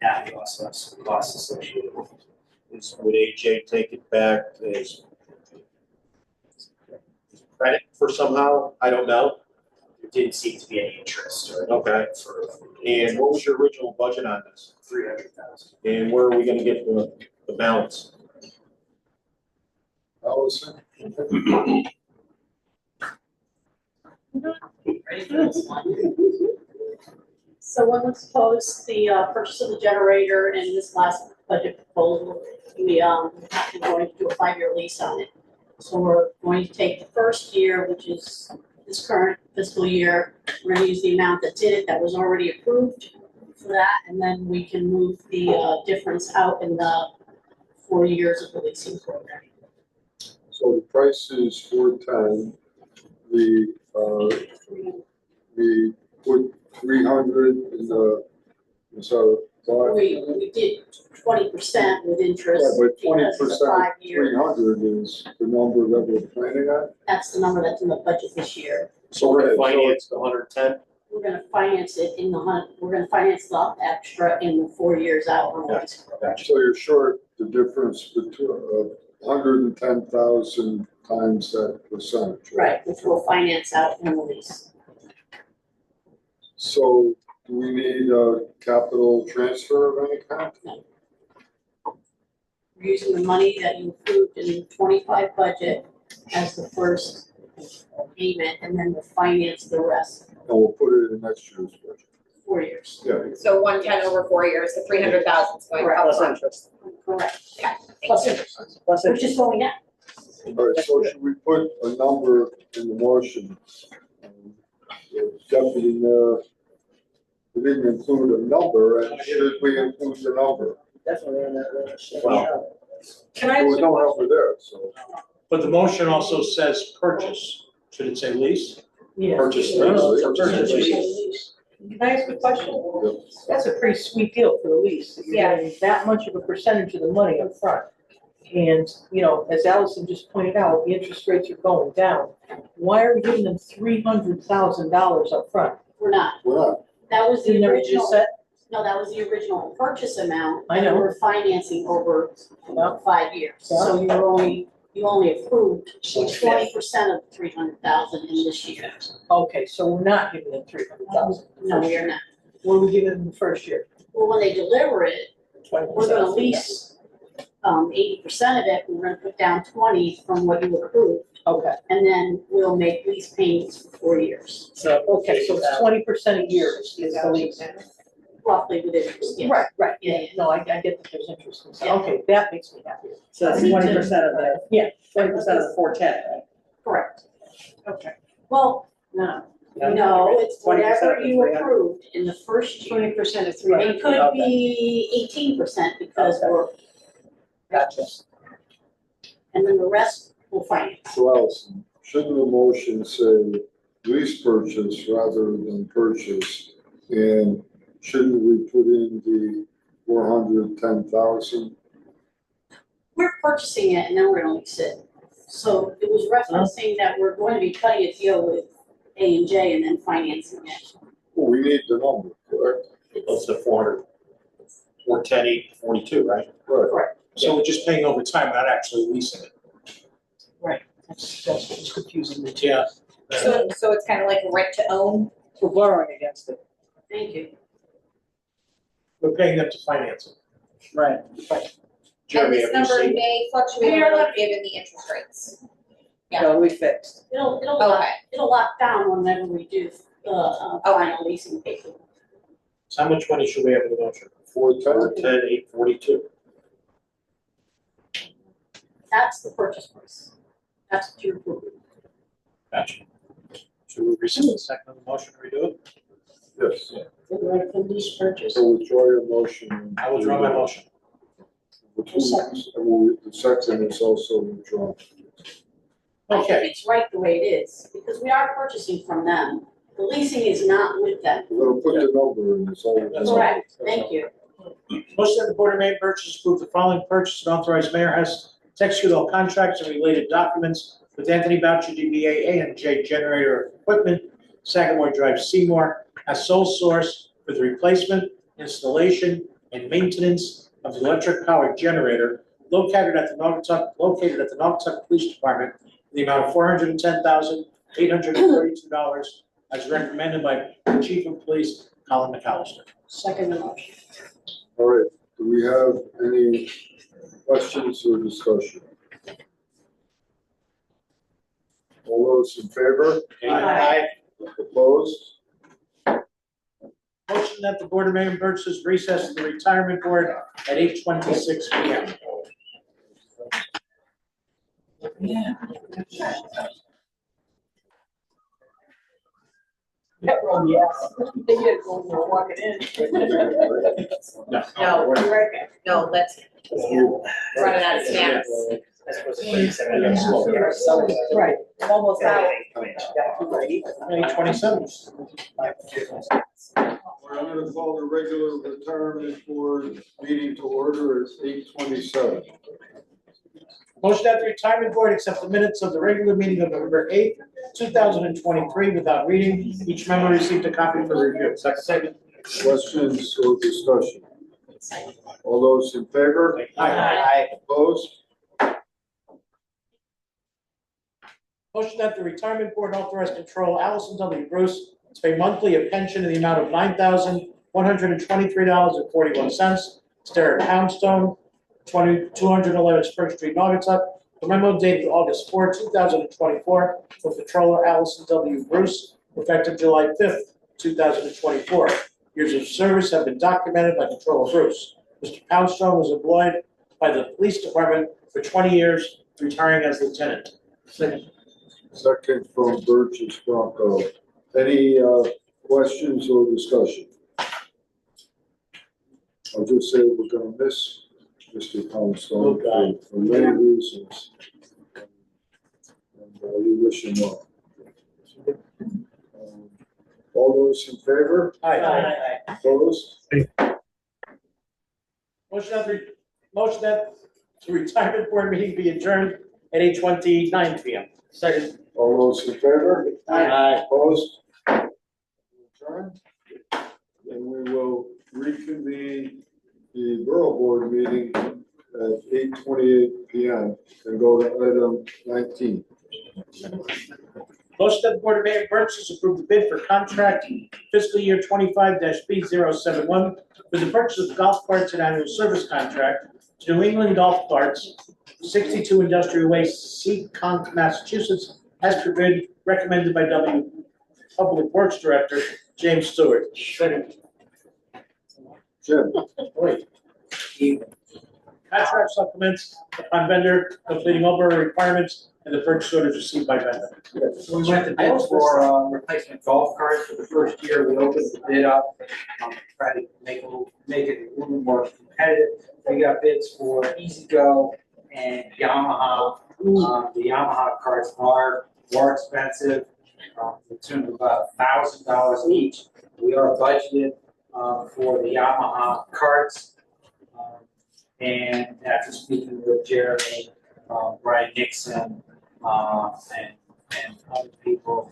Speaker 13: That also has some costs associated with it.
Speaker 4: Would AJ take it back as credit for somehow? I don't know.
Speaker 13: There didn't seem to be any interest or
Speaker 4: Okay. And what was your original budget on this?
Speaker 13: 300,000.
Speaker 4: And where are we gonna get the balance?
Speaker 1: Allison?
Speaker 5: Ready for this one? So when we proposed the purchase of the generator in this last budget proposal, we are going to do a 5-year lease on it. So we're going to take the first year, which is this current fiscal year, we're gonna use the amount that's in it that was already approved for that, and then we can move the difference out in the 4 years of the leasing program.
Speaker 1: So the price is 410. We put 300 in the, so.
Speaker 5: We did 20% with interest.
Speaker 1: Yeah, but 20%
Speaker 5: because it's a 5
Speaker 1: of
Speaker 5: year.
Speaker 1: 300 is the number that we're planning on?
Speaker 5: That's the number that's in the budget this year.
Speaker 4: So we're
Speaker 1: Okay,
Speaker 4: gonna
Speaker 1: so-
Speaker 4: finance the 110?
Speaker 5: We're gonna finance it in we're gonna finance the extra in the 4 years out on the lease program.
Speaker 1: So you're short the difference between 110,000 times that percentage.
Speaker 5: Right, which we'll finance out in the lease.
Speaker 1: So do we need a capital transfer of any kind?
Speaker 5: We're using the money that you approved in the 25 budget as the first payment, and then we'll finance the rest,
Speaker 1: And we'll put it in next year's budget.
Speaker 5: 4 years.
Speaker 1: Yeah.
Speaker 6: So 110 over 4 years, the 300,000 is going
Speaker 5: Correct.
Speaker 6: up
Speaker 12: Plus
Speaker 6: front.
Speaker 12: interest.
Speaker 5: Correct.
Speaker 6: Okay,
Speaker 5: Plus
Speaker 6: thank you.
Speaker 5: interest,
Speaker 12: Plus
Speaker 5: which
Speaker 12: interest.
Speaker 5: is going down.
Speaker 1: All right, so should we put a number in the motion? The deputy mayor, we didn't include a number, and should we include the number?
Speaker 12: Definitely on that list.
Speaker 4: Well,
Speaker 8: Can I
Speaker 1: There
Speaker 8: ask
Speaker 1: was
Speaker 8: a
Speaker 1: no
Speaker 8: question?
Speaker 1: number there, so.
Speaker 3: But the motion also says purchase. Should it say lease?
Speaker 8: Yeah.
Speaker 4: Purchase
Speaker 1: Yeah.
Speaker 4: lease.
Speaker 3: Purchase lease.
Speaker 8: Can I ask a question? That's a pretty sweet deal for the lease. You're
Speaker 6: Yeah.
Speaker 8: getting that much of a percentage of the money up front. And, you know, as Allison just pointed out, the interest rates are going down. Why are we giving them $300,000 up front?
Speaker 5: We're not.
Speaker 1: We're not.
Speaker 5: That was
Speaker 8: You
Speaker 5: the
Speaker 8: never
Speaker 5: original.
Speaker 8: just said,
Speaker 5: No, that was the original purchase amount.
Speaker 8: I know.
Speaker 5: And we're financing over about 5 years.
Speaker 8: Yeah.
Speaker 5: So you're only
Speaker 14: You only approved
Speaker 8: One
Speaker 14: 20% of the 300,000 in this year.
Speaker 8: Okay, so we're not giving them 300,000.
Speaker 14: No, you're not.
Speaker 8: What are we giving them the first year?
Speaker 14: Well, when they deliver it,
Speaker 8: 20%.
Speaker 14: we're gonna lease 80% of it, we're gonna put down 20 from what you approved,
Speaker 8: Okay,
Speaker 14: and then we'll make lease payments for 4 years,
Speaker 8: so, okay, so it's 20% a year is the lease.
Speaker 14: roughly with interest, yes.
Speaker 8: Right,
Speaker 14: Yeah,
Speaker 8: yeah, no, I get that there's interest in
Speaker 14: Yeah.
Speaker 8: okay, that makes me happy.
Speaker 14: So that's 20%
Speaker 8: of the. Yeah, 20% of the 410, right?
Speaker 14: Correct.
Speaker 8: Okay.
Speaker 14: Well, no, it's
Speaker 8: 20%
Speaker 14: whatever
Speaker 8: of
Speaker 14: you
Speaker 8: 300.
Speaker 14: approved in the first year.
Speaker 8: 20% of
Speaker 14: It could be 18% because
Speaker 8: Okay.
Speaker 14: we're,
Speaker 8: Gotcha.
Speaker 14: and then the rest will finance.
Speaker 1: So Allison, shouldn't the motion say lease purchase rather than purchase? And shouldn't we put in the 410,000?
Speaker 14: We're purchasing it and then we're gonna lease it. So it was referencing that we're going to be cutting a deal with A&J and then financing it.
Speaker 1: Well, we need the number, correct?
Speaker 4: That's the 410, 842, right?
Speaker 1: Right.
Speaker 3: So we're just paying over time, not actually leasing it.
Speaker 8: That's what's confusing me.
Speaker 3: Yeah.
Speaker 6: So it's kind of like rent to own?
Speaker 8: We're borrowing against it.
Speaker 14: Thank you.
Speaker 3: We're paying them to finance it.
Speaker 8: Right.
Speaker 6: And
Speaker 3: Jeremy,
Speaker 6: this
Speaker 3: have you
Speaker 6: number
Speaker 3: seen?
Speaker 6: may fluctuate a little given the interest rates. Yeah.
Speaker 8: No, we fixed.
Speaker 14: It'll lock down whenever we do final leasing paper.
Speaker 3: So how much money should we have in the motion?
Speaker 1: 410?
Speaker 4: 842.
Speaker 14: That's the purchase price. That's what you're approving.
Speaker 3: Gotcha. Should we rescind the second on the motion, redo it?
Speaker 1: Yes.
Speaker 14: Right from lease purchase.
Speaker 1: So withdraw your motion.
Speaker 3: I will withdraw my motion.
Speaker 1: The second is also withdrawn.
Speaker 14: I
Speaker 3: Okay.
Speaker 14: think it's right the way it is, because we are purchasing from them. The leasing is not with them.
Speaker 1: We're gonna put the number in, it's all.
Speaker 14: Correct, thank you.
Speaker 3: Motion that the Board of Maine Purchase approve the following purchase and authorize mayor has to execute all contracts and related documents with Anthony Boucher, DBA A&J Generator Equipment, Sagamore Drive, Seymour, as sole source for the replacement, installation, and maintenance of the electric powered generator located at the Naugatuck Police Department in the amount of $410,832 as recommended by the Chief of Police, Colin McAllister.
Speaker 14: Second the motion.
Speaker 1: All right, do we have any questions or discussion? All those in favor?
Speaker 14: Aye.
Speaker 1: Opposed?
Speaker 3: Motion that the Board of Mayor Purchase recess to the retirement board at 8:26 PM.
Speaker 8: Yes. They did when we were walking in.
Speaker 6: No, no, let's run it out of snacks.
Speaker 8: Right.
Speaker 6: I'm almost out.
Speaker 3: 8:27.
Speaker 1: I'm gonna call the regular retirement board meeting to order at 8:27.
Speaker 3: Motion that the retirement board accept the minutes of the regular meeting of November 8th, 2023 without reading. Each member received a copy for review. Second.
Speaker 1: Questions or discussion? All those in favor?
Speaker 3: Aye.
Speaker 1: Opposed?
Speaker 3: Motion that the retirement board authorize control Allison W. Bruce to pay monthly a pension in the amount of $9,123.41 to Derek Poundstone, 211 Spring Street, Naugatuck. The memo dated August 4, 2024, for Controller Allison W. Bruce, effective July 5th, 2024. Years of service have been documented by Controller Bruce. Mr. Poundstone was employed by the police department for 20 years, retiring as lieutenant.
Speaker 1: Second from Burgess Bronco. Any questions or discussion? I'll just say we're gonna miss Mr. Poundstone for many reasons. And we wish him well. All those in favor?
Speaker 3: Aye.
Speaker 1: Opposed?
Speaker 3: Motion that the retirement board meeting be adjourned at 8:29 PM.
Speaker 8: Second.
Speaker 1: All those in favor?
Speaker 3: Aye.
Speaker 1: Opposed? Adjourned. And we will reconvene the borough board meeting at 8:28 PM and go to item 19.
Speaker 3: Motion that the Board of Mayor and Purchasers approve the bid for contract fiscal year 25-B071 for the purchase of golf carts and annual service contract to New England Golf Carts, 62 Industrial Way, Seekonk, Massachusetts, as per bid recommended by Public Works Director James Stewart.
Speaker 1: Jim,
Speaker 3: Wait. Contract supplements upon vendor completing all requirements and the purchase orders received by vendor.
Speaker 15: So we went to bid for replacement golf carts for the first year. We opened the bid up, try to make it a little more competitive. We got bids for Easy Go and Yamaha. The Yamaha carts are more expensive, to the tune of about $1,000 each. We are budgeted for the Yamaha carts. And after speaking with Jeremy, Brian Nixon, and other people,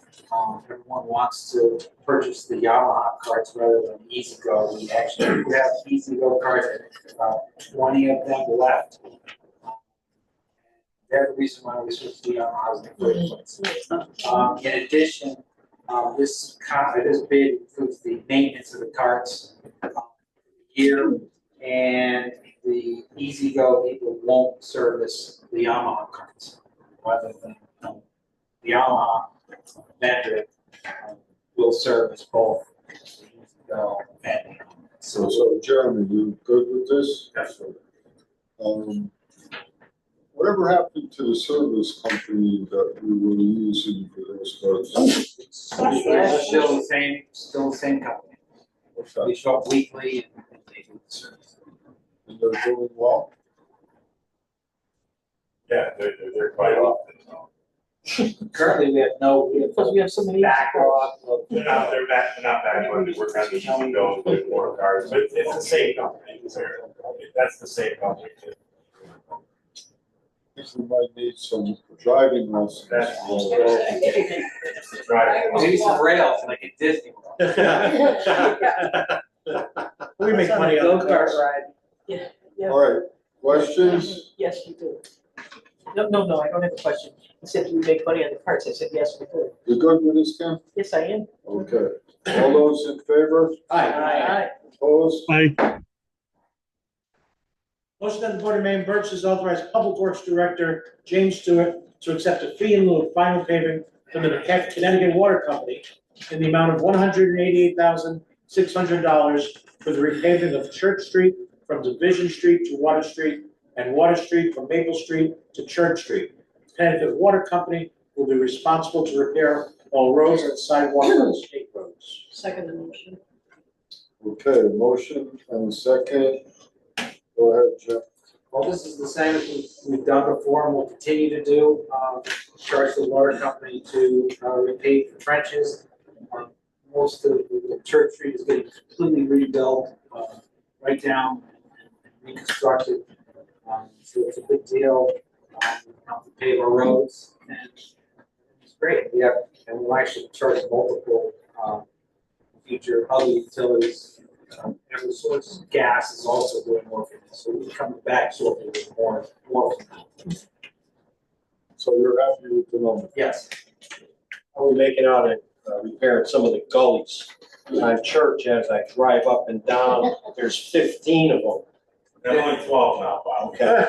Speaker 15: everyone wants to purchase the Yamaha carts rather than Easy Go. We actually have Easy Go carts, about 20 of them left. They're the reason why we switched to Yamahas in the first place. In addition, this bid includes the maintenance of the carts year, and the Easy Go people won't service the Yamaha carts, rather than the Yamaha vendor will service both the Easy Go and
Speaker 1: so Jeremy, you good with this?
Speaker 7: Absolutely.
Speaker 1: Whatever happened to the service company that we were using for those carts?
Speaker 15: Still the same company. They show up weekly and they do the service.
Speaker 1: And they're doing well?
Speaker 7: Yeah, they're quite often.
Speaker 15: Currently, we have
Speaker 8: so many
Speaker 15: backlog of.
Speaker 7: They're not back, but we're trying to go with more cars, but it's the same company. That's the same company.
Speaker 1: We might need some driving lessons.
Speaker 15: Maybe some rails like at Disney World.
Speaker 3: We make money on the cars.
Speaker 8: Yeah.
Speaker 1: All right, questions?
Speaker 8: Yes, we do. No, I don't have a question. You said we make money on the carts. I said, yes, we do.
Speaker 1: You good with this, Kim?
Speaker 8: Yes, I am.
Speaker 1: Okay. All those in favor?
Speaker 8: Aye.
Speaker 1: Opposed?
Speaker 3: Motion that the Board of Mayor and Purchasers authorize Public Works Director James Stewart to accept a fee in lieu of final payment from the Connecticut Water Company in the amount of $188,600 for the repaving of Church Street from Division Street to Water Street and Water Street from Maple Street to Church Street. Connecticut Water Company will be responsible to repair all roads and sidewalks on state roads.
Speaker 8: Second the motion.
Speaker 1: Okay, motion and a second. Go ahead, Jeff.
Speaker 15: Well, this is the same as we've done before and we'll continue to do. Charge the water company to repave the trenches. Most of the Church Street is getting completely rebuilt, right down and reconstructed. So it's a big deal. We have to pave our roads and it's great. And we'll actually charge multiple future other utilities. Eversource gas is also doing more for this, so we're coming back shortly with more.
Speaker 1: So you're happy with the number?
Speaker 15: Yes.
Speaker 4: Are we making out and repairing some of the gullies on Church as I drive up and down? There's 15 of them.
Speaker 7: They're only 12 now, Bob.
Speaker 4: Okay.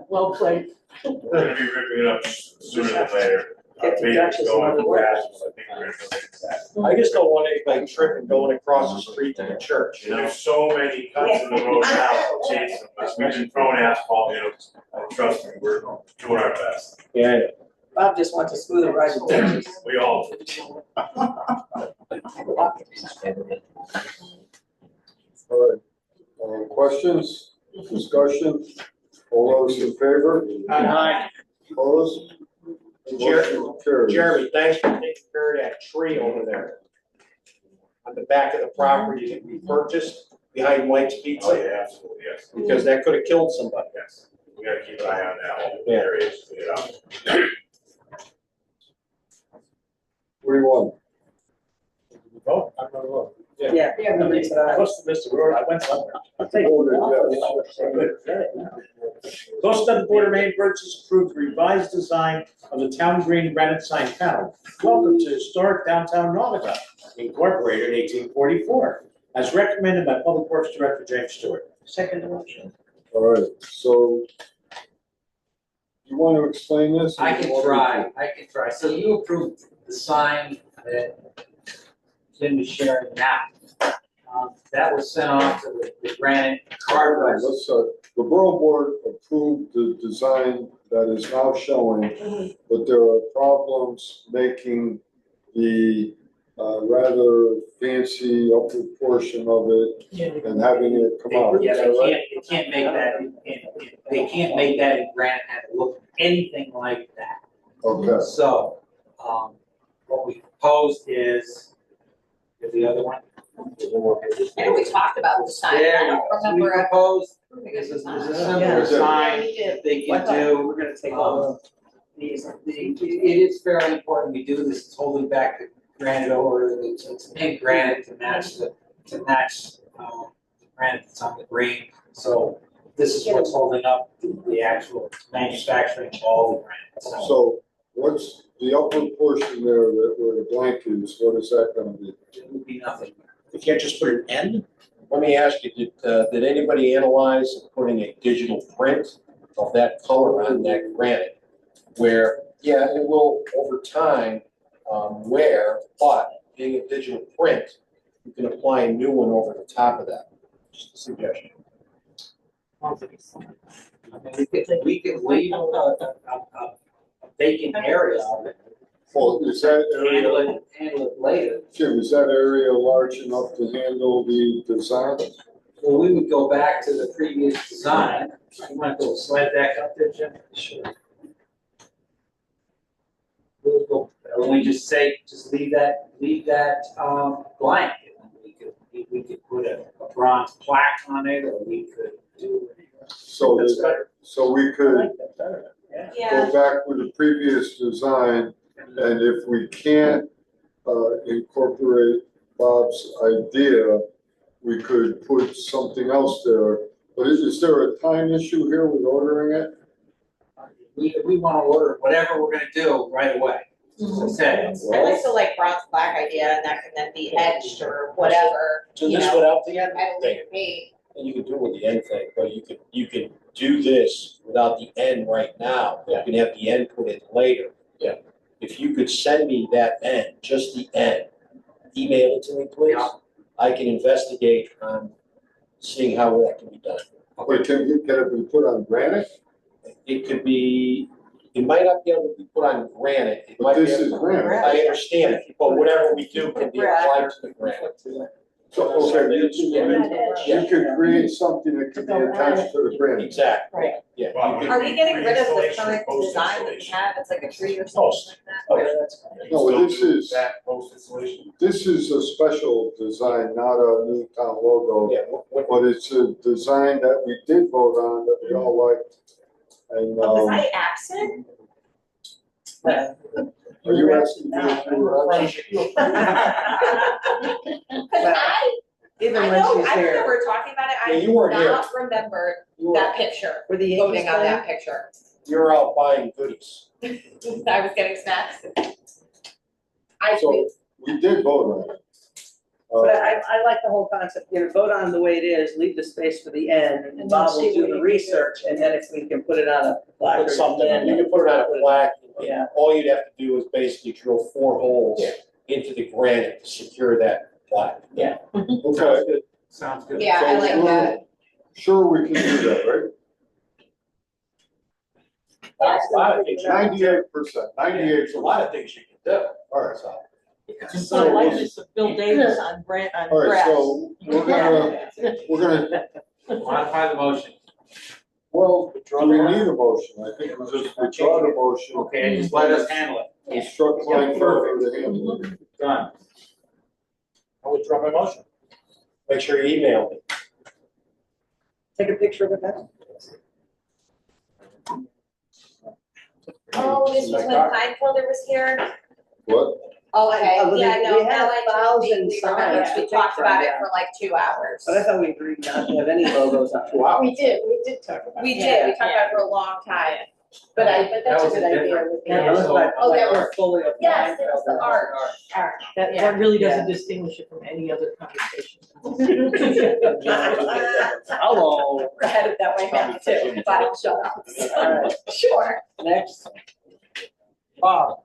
Speaker 8: Well played.
Speaker 7: We're gonna be ripping it up sooner than later.
Speaker 8: Get the
Speaker 7: Maybe
Speaker 8: Duchess
Speaker 7: going
Speaker 8: on the
Speaker 7: to
Speaker 8: way.
Speaker 7: Rasmus, I think we're gonna do that.
Speaker 4: I just don't want anybody tripping going across the street to the church, you know?
Speaker 7: There's so many cuts in the road now, Jason, but we've been throwing asphalt, trust me, we're doing our best.
Speaker 4: Yeah.
Speaker 8: Bob just wants a smoother ride.
Speaker 7: We all do.
Speaker 1: All right. Questions, discussion? All those in favor?
Speaker 3: Aye.
Speaker 1: Opposed? Motion carries.
Speaker 4: Jeremy, thanks for taking care of that tree over there on the back of the property that we purchased behind Mike's
Speaker 7: Oh,
Speaker 4: Pizza,
Speaker 7: yeah, absolutely, yes,
Speaker 4: because that could have killed somebody.
Speaker 7: yes. We gotta keep an eye on that whole
Speaker 4: Yeah.
Speaker 7: area, to get out.
Speaker 1: 41.
Speaker 3: Vote? I'm gonna vote.
Speaker 8: Yeah.
Speaker 3: I must have missed the road, I went somewhere. Motion that the Board of Maine Burgess approve the revised design of the town green granite sign panel. Welcome to historic downtown Novica, incorporated in 1844, as recommended by Public Works Director James Stewart.
Speaker 8: Second motion.
Speaker 1: All right, so you want to explain this?
Speaker 15: I can try. So you approved the sign that Jim is sharing now. That was sent off to the granite cardboard.
Speaker 1: Let's, the borough board approved the design that is now showing, but there are problems making the rather fancy upper portion of it and having it come out.
Speaker 15: Yeah, they can't make that, they can't make that in granite and have it look anything like that.
Speaker 1: Okay.
Speaker 15: So, what we proposed is the other one.
Speaker 6: I know we talked about the sign, I don't
Speaker 15: We
Speaker 6: remember.
Speaker 15: proposed,
Speaker 6: approving
Speaker 15: there's
Speaker 6: a
Speaker 15: a
Speaker 6: design.
Speaker 15: similar sign that they can do.
Speaker 8: We're gonna take all
Speaker 15: It is fairly important we do this, it's holding back the granite over, it's pink granite to match the granite that's on the green. So this is what's holding up the actual manufacturing of all the granite.
Speaker 1: So what's the upper portion there that where the blank is, what is that gonna be?
Speaker 15: It would be nothing.
Speaker 4: You can't just put an N? Let me ask you, did anybody analyze putting a digital print of that color on that granite? Where, yeah, it will over time wear, but being a digital print, you can apply a new one over the top of that. Just a suggestion.
Speaker 15: We could leave a vacant area of it.
Speaker 1: Well, is that area,
Speaker 15: Handle it later.
Speaker 1: Jim, is that area large enough to handle the design?
Speaker 15: Well, we would go back to the previous design. You want to go slide back up there, Jim? Sure. We'll go, we just say, just leave that blank. We could put a bronze plaque on it, or we could do.
Speaker 1: So we could
Speaker 6: Yeah.
Speaker 1: go back with the previous design, and if we can't incorporate Bob's idea, we could put something else there. But is there a time issue here with ordering it?
Speaker 15: We want to order whatever we're gonna do right away. As I said,
Speaker 6: I like the bronze black idea, and that can then be etched or whatever,
Speaker 4: Do
Speaker 6: you
Speaker 4: this
Speaker 6: know,
Speaker 4: without the N
Speaker 6: at a
Speaker 4: thing.
Speaker 6: later date.
Speaker 4: And you can do it with the N thing, but you can do this without the N right now. You can have the N put in later.
Speaker 15: Yeah.
Speaker 4: If you could send me that N, just the N, email it to me, please.
Speaker 15: Yeah.
Speaker 4: I can investigate on seeing how that can be done.
Speaker 1: But can it be put on granite?
Speaker 4: It could be, it might not be able to be put on granite. It might
Speaker 1: But
Speaker 4: be
Speaker 1: this
Speaker 4: able
Speaker 1: is
Speaker 4: to-
Speaker 1: granite.
Speaker 4: I understand, but whatever we do can be applied to the granite.
Speaker 1: So, okay, you could create something that could be attached to the granite.
Speaker 4: Exactly,
Speaker 8: Right.
Speaker 4: yeah.
Speaker 6: Are we getting rid of the current design that we have, it's like a tree or something like that?
Speaker 4: Oh, yeah, that's fine.
Speaker 1: No, this is,
Speaker 7: That post installation.
Speaker 1: this is a special design, not a new town logo.
Speaker 4: Yeah,
Speaker 1: But it's a design that we did vote on that we all liked. And,
Speaker 6: Was I absent?
Speaker 1: are you asking me if you were absent?
Speaker 6: Cause
Speaker 8: Even
Speaker 6: I
Speaker 8: when
Speaker 6: know,
Speaker 8: she's
Speaker 6: I
Speaker 8: here.
Speaker 6: remember talking about it,
Speaker 4: Yeah,
Speaker 6: I
Speaker 4: you
Speaker 6: do
Speaker 4: weren't here.
Speaker 6: not remember that picture,
Speaker 8: Were the Yankees
Speaker 6: voting on
Speaker 8: playing?
Speaker 6: that picture.
Speaker 4: You're out buying goodies.
Speaker 6: I was getting snacks.
Speaker 1: So, we did vote on it.
Speaker 8: But I like the whole concept, vote on the way it is, leave the space for the end, and
Speaker 6: then
Speaker 8: Bob
Speaker 6: see
Speaker 8: will do
Speaker 6: what
Speaker 8: the
Speaker 6: he can
Speaker 8: research, and then if we can put it on a placard.
Speaker 4: Put something,
Speaker 8: then-
Speaker 4: you can put it on a plaque.
Speaker 8: Yeah.
Speaker 4: All you'd have to do is basically drill 4 holes into the granite to secure that plaque.
Speaker 8: Yeah.
Speaker 1: Okay,
Speaker 15: Sounds good.
Speaker 6: Yeah, I like that.
Speaker 1: sure we can do that, right?
Speaker 4: That's a lot of things.
Speaker 1: 98%, 98%.
Speaker 4: There's a lot of things you can do.
Speaker 1: All right,
Speaker 8: So I like this of Bill Davis on grass.
Speaker 1: all right, so we're gonna,
Speaker 15: Modify the motion.
Speaker 1: well, do we need a motion? I think we just withdraw the motion.
Speaker 15: Okay, just let us handle it.
Speaker 1: Instruct Klein Farmer to handle it.
Speaker 15: Done.
Speaker 3: I withdraw my motion.
Speaker 4: Make sure you email me.
Speaker 8: Take a picture of it.
Speaker 6: Oh, this was when Kleinfelder was here?
Speaker 1: What?
Speaker 6: Okay,
Speaker 8: I believe
Speaker 6: yeah, no,
Speaker 8: we had
Speaker 6: now I do think
Speaker 8: 1,000
Speaker 6: we remember,
Speaker 8: signs to
Speaker 6: we
Speaker 8: pick
Speaker 6: talked
Speaker 8: from,
Speaker 6: about it
Speaker 8: yeah.
Speaker 6: for like 2 hours.
Speaker 8: But I thought we agreed not to have any logos up.
Speaker 4: Wow.
Speaker 14: We did talk about it.
Speaker 6: We did, we talked about it for a long time.
Speaker 14: But that's
Speaker 15: That
Speaker 14: a
Speaker 15: was
Speaker 14: good
Speaker 15: a
Speaker 14: idea
Speaker 15: different-
Speaker 14: with the.
Speaker 8: That was my,
Speaker 14: Oh, that
Speaker 8: my
Speaker 14: was,
Speaker 8: portfolio.
Speaker 6: Yes, it was the arch.
Speaker 8: That,
Speaker 14: Yeah.
Speaker 8: that really doesn't distinguish it from any other conversation. Hello.
Speaker 6: We're headed that way now too, but shut up.
Speaker 8: Alright.
Speaker 6: Sure.
Speaker 8: Next.
Speaker 15: Bob,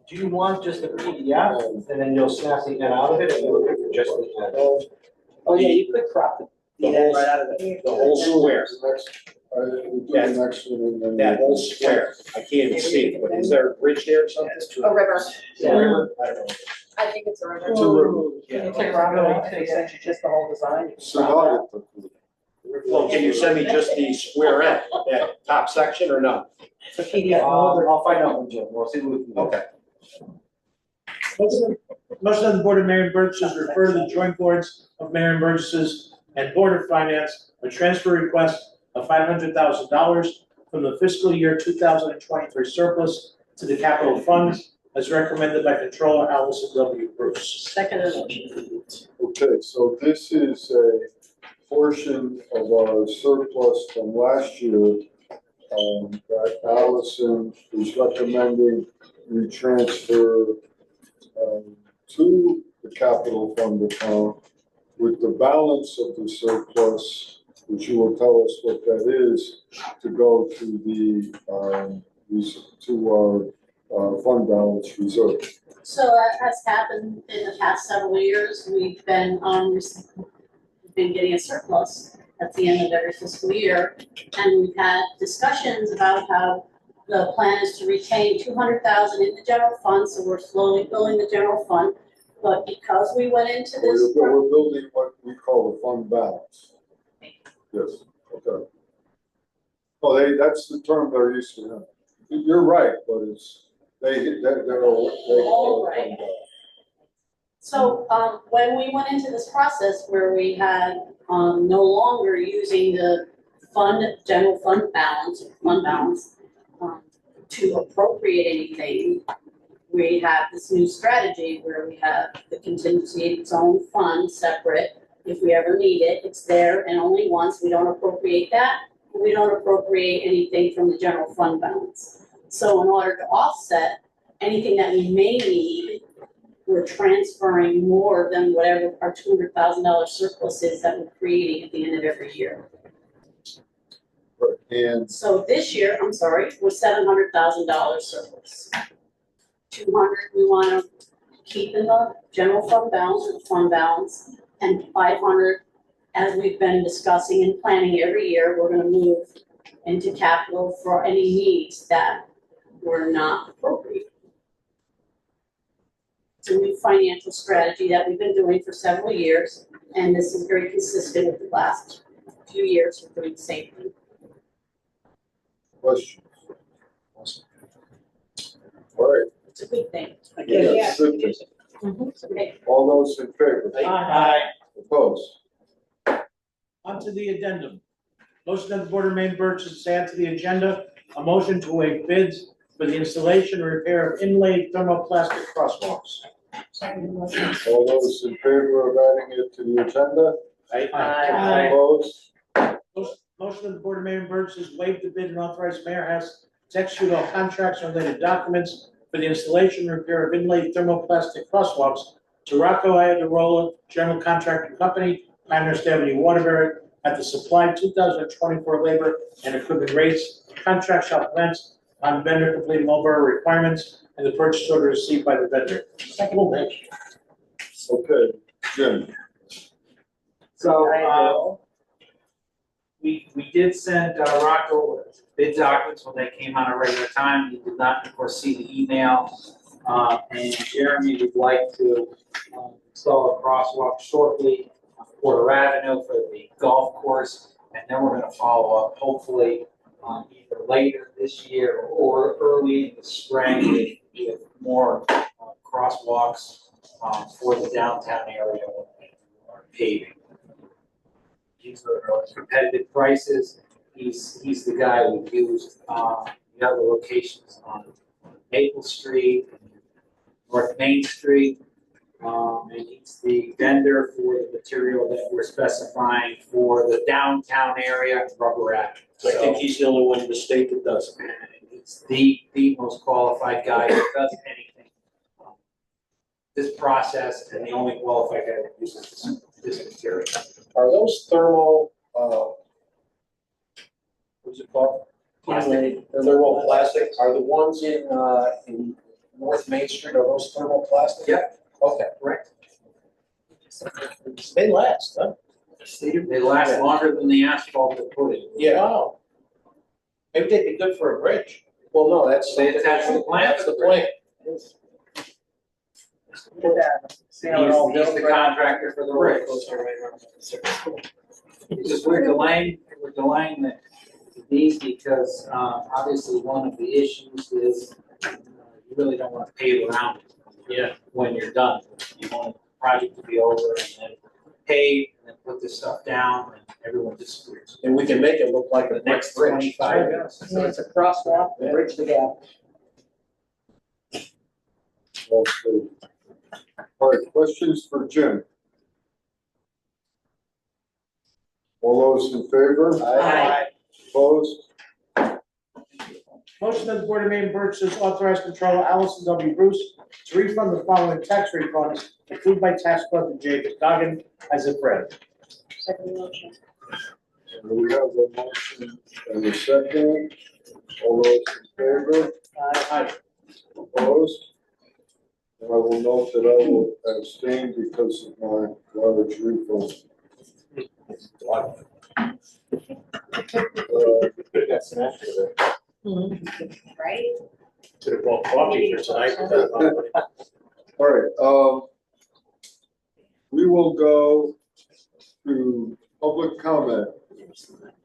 Speaker 15: do you want just a PDF and then you'll snap the end out of it, or you're looking for just the end?
Speaker 8: Oh, yeah, you could crop the end right out of it.
Speaker 4: The whole square,
Speaker 1: We'll do the next one and then.
Speaker 4: that whole square, I can't even see it, but is there a bridge there or something?
Speaker 6: A river,
Speaker 4: Is it a river? I don't know.
Speaker 6: I think it's a river.
Speaker 1: It's a river.
Speaker 8: Can you take around and send you just the whole design?
Speaker 1: Sonata.
Speaker 4: Well, can you send me just the square end, that top section or not?
Speaker 8: It's a PDF folder.
Speaker 15: I'll find out from Jim, we'll see what we can do.
Speaker 4: Okay.
Speaker 3: Motion of the Board of Mayor and Burgesses refer to the joint boards of Mayor and Burgesses and Board of Finance a transfer request of $500,000 from the fiscal year 2023 surplus to the capital funds as recommended by Controller Allison W. Bruce.
Speaker 8: Second motion.
Speaker 1: Okay, so this is a portion of our surplus from last year that Allison is recommending we transfer to the capital fund account with the balance of the surplus, which you will tell us what that is, to go to the to our fund balance reserve.
Speaker 14: So that has happened in the past several years. We've been getting a surplus at the end of every fiscal year. And we've had discussions about how the plan is to retain $200,000 in the general fund, so we're slowly building the general fund. But because we went into this.
Speaker 1: We're building what we call the fund balance. Yes, okay. Oh, that's the term they're used to. You're right, but it's, they're all
Speaker 14: right. So, when we went into this process where we had, no longer using the general fund balance, to appropriate anything, we have this new strategy where we have the contingency, its own fund, separate. If we ever need it, it's there and only once. We don't appropriate that. We don't appropriate anything from the general fund balance. So in order to offset anything that we may need, we're transferring more than whatever our $200,000 surplus is that we're creating at the end of every year.
Speaker 1: And
Speaker 14: so this year, I'm sorry, we're $700,000 surplus. 200 we want to keep in the general fund balance or the fund balance, and 500, as we've been discussing and planning every year, we're going to move into capital for any needs that were not appropriate. It's a new financial strategy that we've been doing for several years, and this is very consistent with the last few years of doing the same thing.
Speaker 1: questions? All right.
Speaker 14: It's a good thing.
Speaker 1: Yes, good thing.
Speaker 14: It's okay.
Speaker 1: All those in favor?
Speaker 3: Aye.
Speaker 1: Opposed?
Speaker 3: Onto the addendum. Motion of the Board of Maine Burgesses to add to the agenda a motion to waive bids for the installation and repair of inlaid thermoplastic crosswalks.
Speaker 1: All those in favor of adding it to the agenda?
Speaker 3: Aye.
Speaker 1: Opposed?
Speaker 3: Motion of the Board of Maine Burgesses waive the bid and authorize Mayor House to execute all contracts and related documents for the installation and repair of inlaid thermoplastic crosswalks to Rocco Iadarola General Contracting Company, Pinehurst Avenue, Waterbury, at the supplied 2024 labor and equipment rates. Contract shall commence on vendor completing all borough requirements and the purchase order received by the vendor. Second motion.
Speaker 1: Okay, Jim.
Speaker 15: So, we did send Rocco bid documents when they came on a regular time. He did not foresee the email. And Jeremy would like to install a crosswalk shortly on Porter Avenue for the golf course. And then we're gonna follow up hopefully either later this year or early in the spring with more crosswalks for the downtown area or paving. These are competitive prices. He's the guy we used the other locations on Maple Street, North Main Street. And he's the vendor for the material that we're specifying for the downtown area rubber act.
Speaker 4: I think he's the only one in the state that does it.
Speaker 15: And he's the most qualified guy that does anything. This process and the only qualified guy that uses this material.
Speaker 4: Are those thermal, what's it called?
Speaker 15: Plastic.
Speaker 4: Thermal plastic, are the ones in North Main Street, are those thermal plastic?
Speaker 15: Yep.
Speaker 4: Okay, correct. They last, huh?
Speaker 15: They last longer than the asphalt they put in.
Speaker 4: Yeah. Wow. Maybe they'd be good for a bridge. Well, no, that's.
Speaker 15: They attach the plant
Speaker 4: That's
Speaker 15: to
Speaker 4: the
Speaker 15: the
Speaker 4: plant.
Speaker 15: He's the contractor for the bridge. Because we're delaying these because, obviously one of the issues is you really don't want to pave around it.
Speaker 4: Yeah.
Speaker 15: When you're done. You want the project to be over and then pave and then put this stuff down and everyone disappears.
Speaker 4: And we can make it look like
Speaker 15: The
Speaker 4: a
Speaker 15: next
Speaker 4: bridge.
Speaker 15: 25 years.
Speaker 8: So it's a crosswalk, bridge the gap.
Speaker 1: Okay. All right, questions for Jim? All those in favor?
Speaker 8: Aye.
Speaker 1: Opposed?
Speaker 3: Motion that the Board of Maine and Burgess authorize Controller Allison W. Bruce to refund the following tax refunds approved by tax collector Jacob Goggin as if read.
Speaker 14: Second motion.
Speaker 1: And we have a motion and a second. All those in favor?
Speaker 3: Aye.
Speaker 1: Opposed? And I will note that I will abstain because of my large refund.
Speaker 4: That's an after that.
Speaker 6: Right?
Speaker 4: Could have bought coffee for tonight.
Speaker 1: All right, we will go to public comment.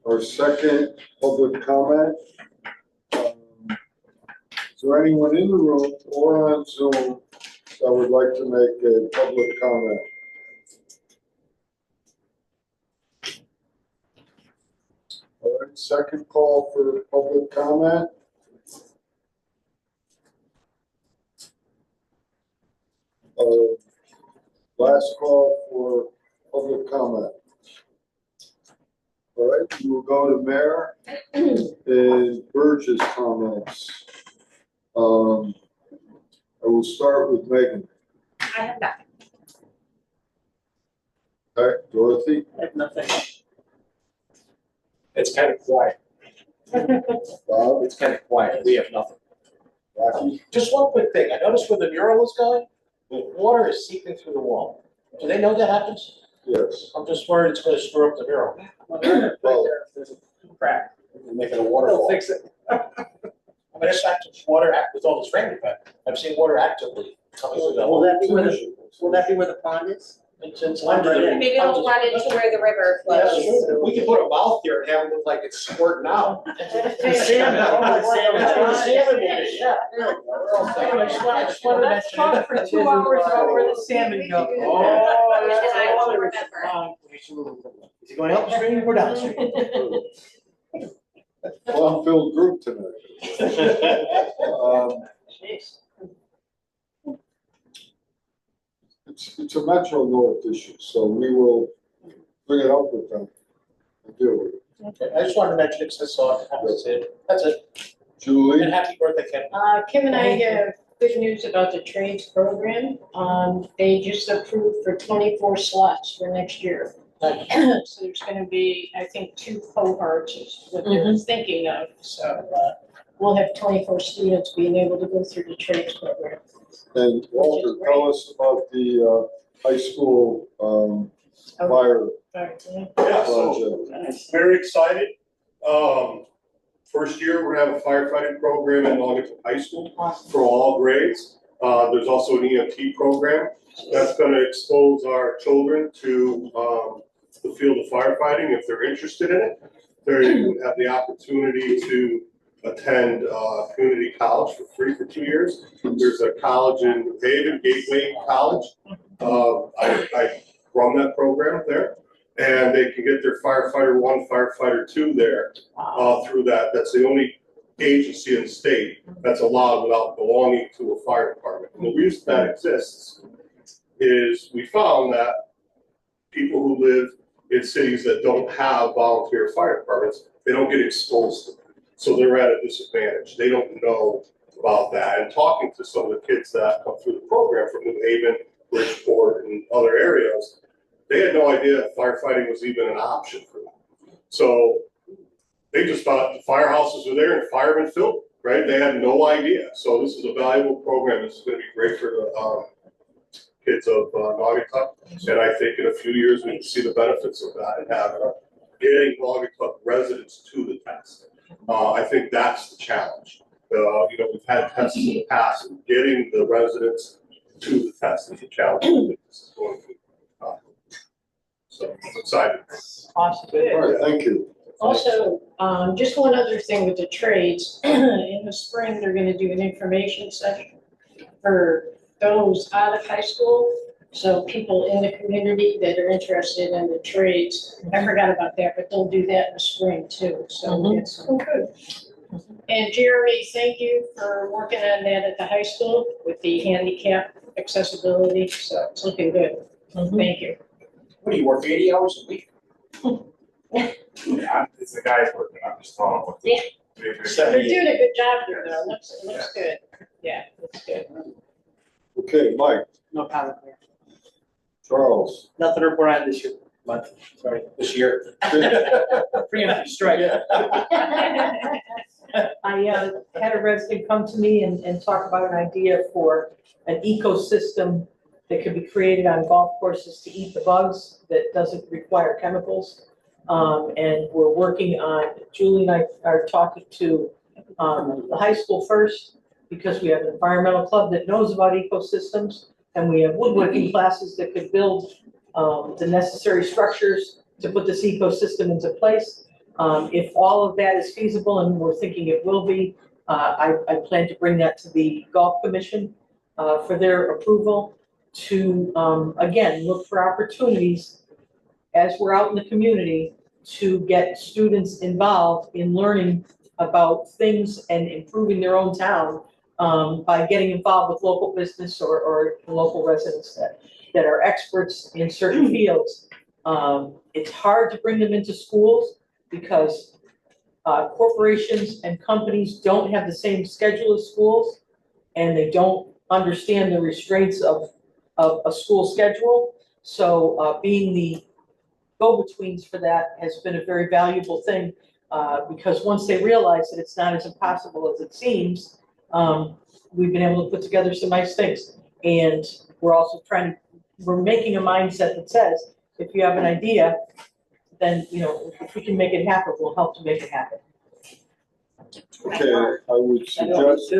Speaker 1: Our second public comment. Is there anyone in the room or on Zoom that would like to make a public comment? All right, second call for public comment. Last call for public comment. All right, we will go to Mayor and Burgess comments. I will start with Megan.
Speaker 6: I have nothing.
Speaker 1: Okay, Dorothy?
Speaker 8: I have nothing.
Speaker 4: It's kind of quiet.
Speaker 1: Bob?
Speaker 4: It's kind of quiet. We have nothing.
Speaker 1: Jackie?
Speaker 4: Just one quick thing. I noticed where the mural is going, the water is seeping through the wall. Do they know that happens?
Speaker 1: Yes.
Speaker 4: I'm just worried it's gonna screw up the mural.
Speaker 3: There's a crack.
Speaker 4: You're making a waterfall.
Speaker 3: They'll fix it.
Speaker 4: I mean, it's active water act with all this rain effect. I've seen water actively coming through that.
Speaker 8: Will that be where the pond is?
Speaker 4: It's under the.
Speaker 6: Maybe it'll run into where the river
Speaker 4: That's
Speaker 6: flows.
Speaker 4: true. We could put a mouth here and have it look like it's squirting out.
Speaker 3: Salmon.
Speaker 4: That's what a salmon would be, yeah.
Speaker 3: Anyway, I just wanted to
Speaker 8: Let's
Speaker 3: mention.
Speaker 8: talk for 2 hours about where the salmon go.
Speaker 6: And I will remember.
Speaker 12: Is he going upstream or downstream?
Speaker 1: Fun-filled group tonight. It's a Metro North issue, so we will bring it up with them and deal with it.
Speaker 4: Okay, I just wanted to mention it because I saw it. That's it. That's it.
Speaker 1: Julie?
Speaker 4: And happy birthday, Ken.
Speaker 16: Kim and I have good news about the trades program. They just approved for 24 slots for next year. So there's gonna be, I think, 2 cohorts is what they're thinking of. So, we'll have 24 students being able to go through the trades program.
Speaker 1: And Walter, tell us about the high school fire
Speaker 17: Yeah, so
Speaker 1: project.
Speaker 17: very excited. First year, we're gonna have a firefighting program in August High School for all grades. There's also an EMT program that's gonna expose our children to the field of firefighting if they're interested in it. They would have the opportunity to attend community college for free for 2 years. There's a college in New Haven, Gateway College. I run that program there. And they can get their firefighter 1, firefighter 2 there through that. That's the only agency in the state that's allowed without belonging to a fire department. And the reason that exists is we found that people who live in cities that don't have volunteer fire departments, they don't get exposed to them. So they're at a disadvantage. They don't know about that. And talking to some of the kids that come through the program from New Haven, Bridgeport, and other areas, they had no idea firefighting was even an option for them. So they just thought the firehouses were there and firemen filled them, right? They had no idea. So this is a valuable program. This is going to be great for the kids of Naugatuck. And I think in a few years we can see the benefits of that and have getting Naugatuck residents to the test. I think that's the challenge. We've had tests in the past, and getting the residents to the test is a challenge. I think this is going to so I'm excited.
Speaker 8: Awesome.
Speaker 1: All right, thank you.
Speaker 16: Also, just one other thing with the trades, in the spring, they're gonna do an information session for those out of high school. So people in the community that are interested in the trades, I forgot about that, but they'll do that in the spring too, so it's good. And Jeremy, thank you for working on that at the high school with the handicap accessibility, so it's looking good. Thank you.
Speaker 7: What do you work 80 hours a week? Yeah, it's the guys working, I'm just telling them.
Speaker 16: Yeah. They're doing a good job here though, looks good, yeah, looks good.
Speaker 1: Okay, Mike,
Speaker 12: No comment there.
Speaker 1: Charles.
Speaker 12: Nothing to report on this year,
Speaker 4: This year.
Speaker 12: preemptive strike.
Speaker 8: I had a resident come to me and talk about an idea for an ecosystem that could be created on golf courses to eat the bugs that doesn't require chemicals. And we're working on, Julie and I are talking to the high school first, because we have an environmental club that knows about ecosystems, and we have woodworking classes that could build the necessary structures to put this ecosystem into place. If all of that is feasible, and we're thinking it will be, I plan to bring that to the Golf Commission for their approval to, again, look for opportunities as we're out in the community to get students involved in learning about things and improving their own town by getting involved with local business or local residents that are experts in certain fields. It's hard to bring them into schools because corporations and companies don't have the same schedule as schools, and they don't understand the restraints of a school schedule. So being the go-betweens for that has been a very valuable thing, because once they realize that it's not as impossible as it seems, we've been able to put together some nice things. And we're also we're making a mindset that says, if you have an idea, then, if we can make it happen, we'll help to make it happen.
Speaker 1: Okay, I would suggest,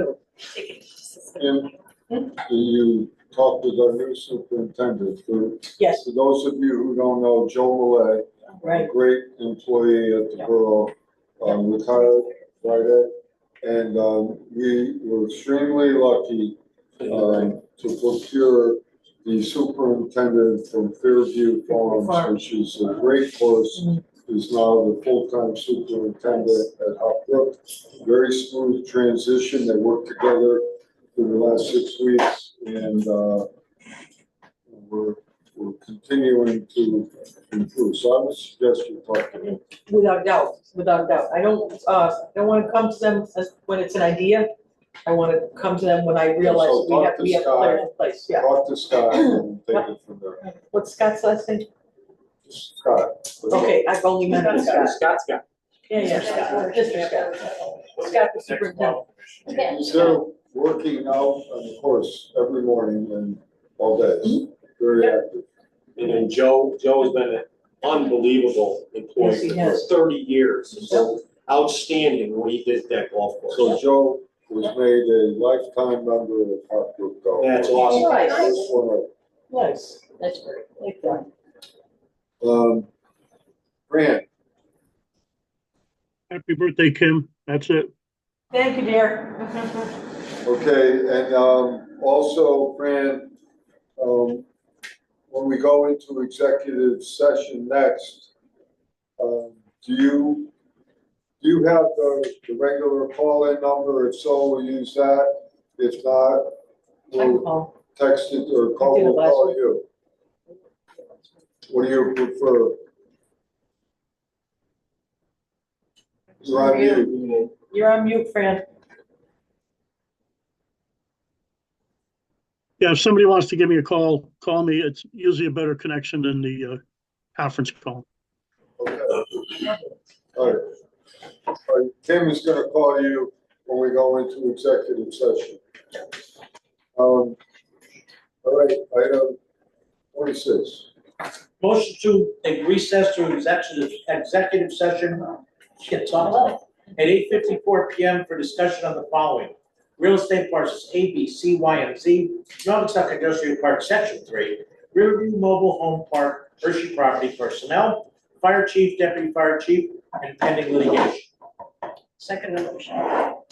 Speaker 1: Kim, that you talk with our new superintendent.
Speaker 8: Yes.
Speaker 1: For those of you who don't know, Joe Millay, a great employee at the borough, retired Friday. And we were extremely lucky to procure the superintendent from Fairview Farms, which is a great course, is now the full-time superintendent at Hopbrook. Very smooth transition. They worked together for the last 6 weeks, and we're continuing to improve. So I would suggest you talk to them.
Speaker 8: Without doubt, without doubt. I don't want to come to them when it's an idea. I want to come to them when I realize
Speaker 1: So
Speaker 8: we have plan in place, yeah.
Speaker 1: Talk to Scott and take it from there.
Speaker 8: What's Scott's last name?
Speaker 1: Scott.
Speaker 8: Okay, I've only met Scott.
Speaker 4: Scott's got.
Speaker 8: Yeah, Scott, Mr. Scott. Scott, the superintendent.
Speaker 1: He's there working out on the course every morning and all day. Very active.
Speaker 4: And then Joe has been an unbelievable
Speaker 8: Yes, he
Speaker 4: employee for
Speaker 8: has.
Speaker 4: 30 years. So outstanding what he did at that golf course.
Speaker 1: So Joe was made a lifetime member of Hopbrook Golf.
Speaker 4: That's awesome.
Speaker 8: Nice. Nice, that's great, like that.
Speaker 1: Fran,
Speaker 18: Happy birthday, Kim. That's it.
Speaker 8: Thank you, dear.
Speaker 1: okay, and also, Fran, when we go into executive session next, do you Do you have the regular call-in number? If so, we'll use that. If not, we'll text it or we'll call you. What do you prefer? You're on mute.
Speaker 8: You're on mute, Fran.
Speaker 18: Yeah, if somebody wants to give me a call, call me. It's usually a better connection than the conference call.
Speaker 1: Okay. All right. All right. Kim is gonna call you when we go into executive session. All right, item 26.
Speaker 3: Motion to recess to executive session, shit, talk about, at 8:54 PM for discussion on the following. Real estate parcels A, B, C, Y, and Z, Nonotuck Industrial Park, Section 3, Riverview Mobile Home Park, Hershey Property Personnel, Fire Chief, Deputy Fire Chief, and pending litigation.
Speaker 16: Second motion.
Speaker 1: All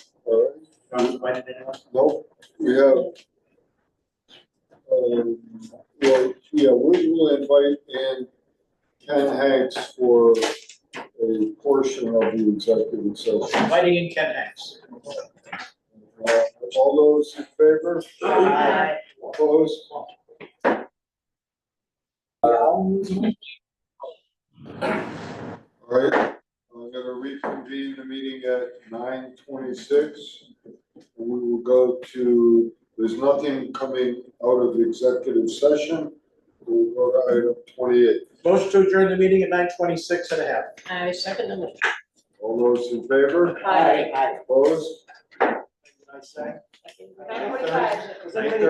Speaker 1: right. Nope, we have. Well, yeah, we will invite in Ken Hanks for a portion of the executive session.
Speaker 3: Inviting in Ken Hanks.
Speaker 1: All those in favor?
Speaker 3: Aye.
Speaker 1: Opposed? All right, I'm gonna reconvene the meeting at 9:26. We will go to, there's nothing coming out of the executive session. We'll go to item 28.
Speaker 3: Motion to adjourn the meeting at 9:26 and a half.
Speaker 16: I second the motion.
Speaker 1: All those in favor?
Speaker 16: Aye.
Speaker 1: Opposed?
Speaker 3: I say?
Speaker 6: 9:45.
Speaker 3: Is anybody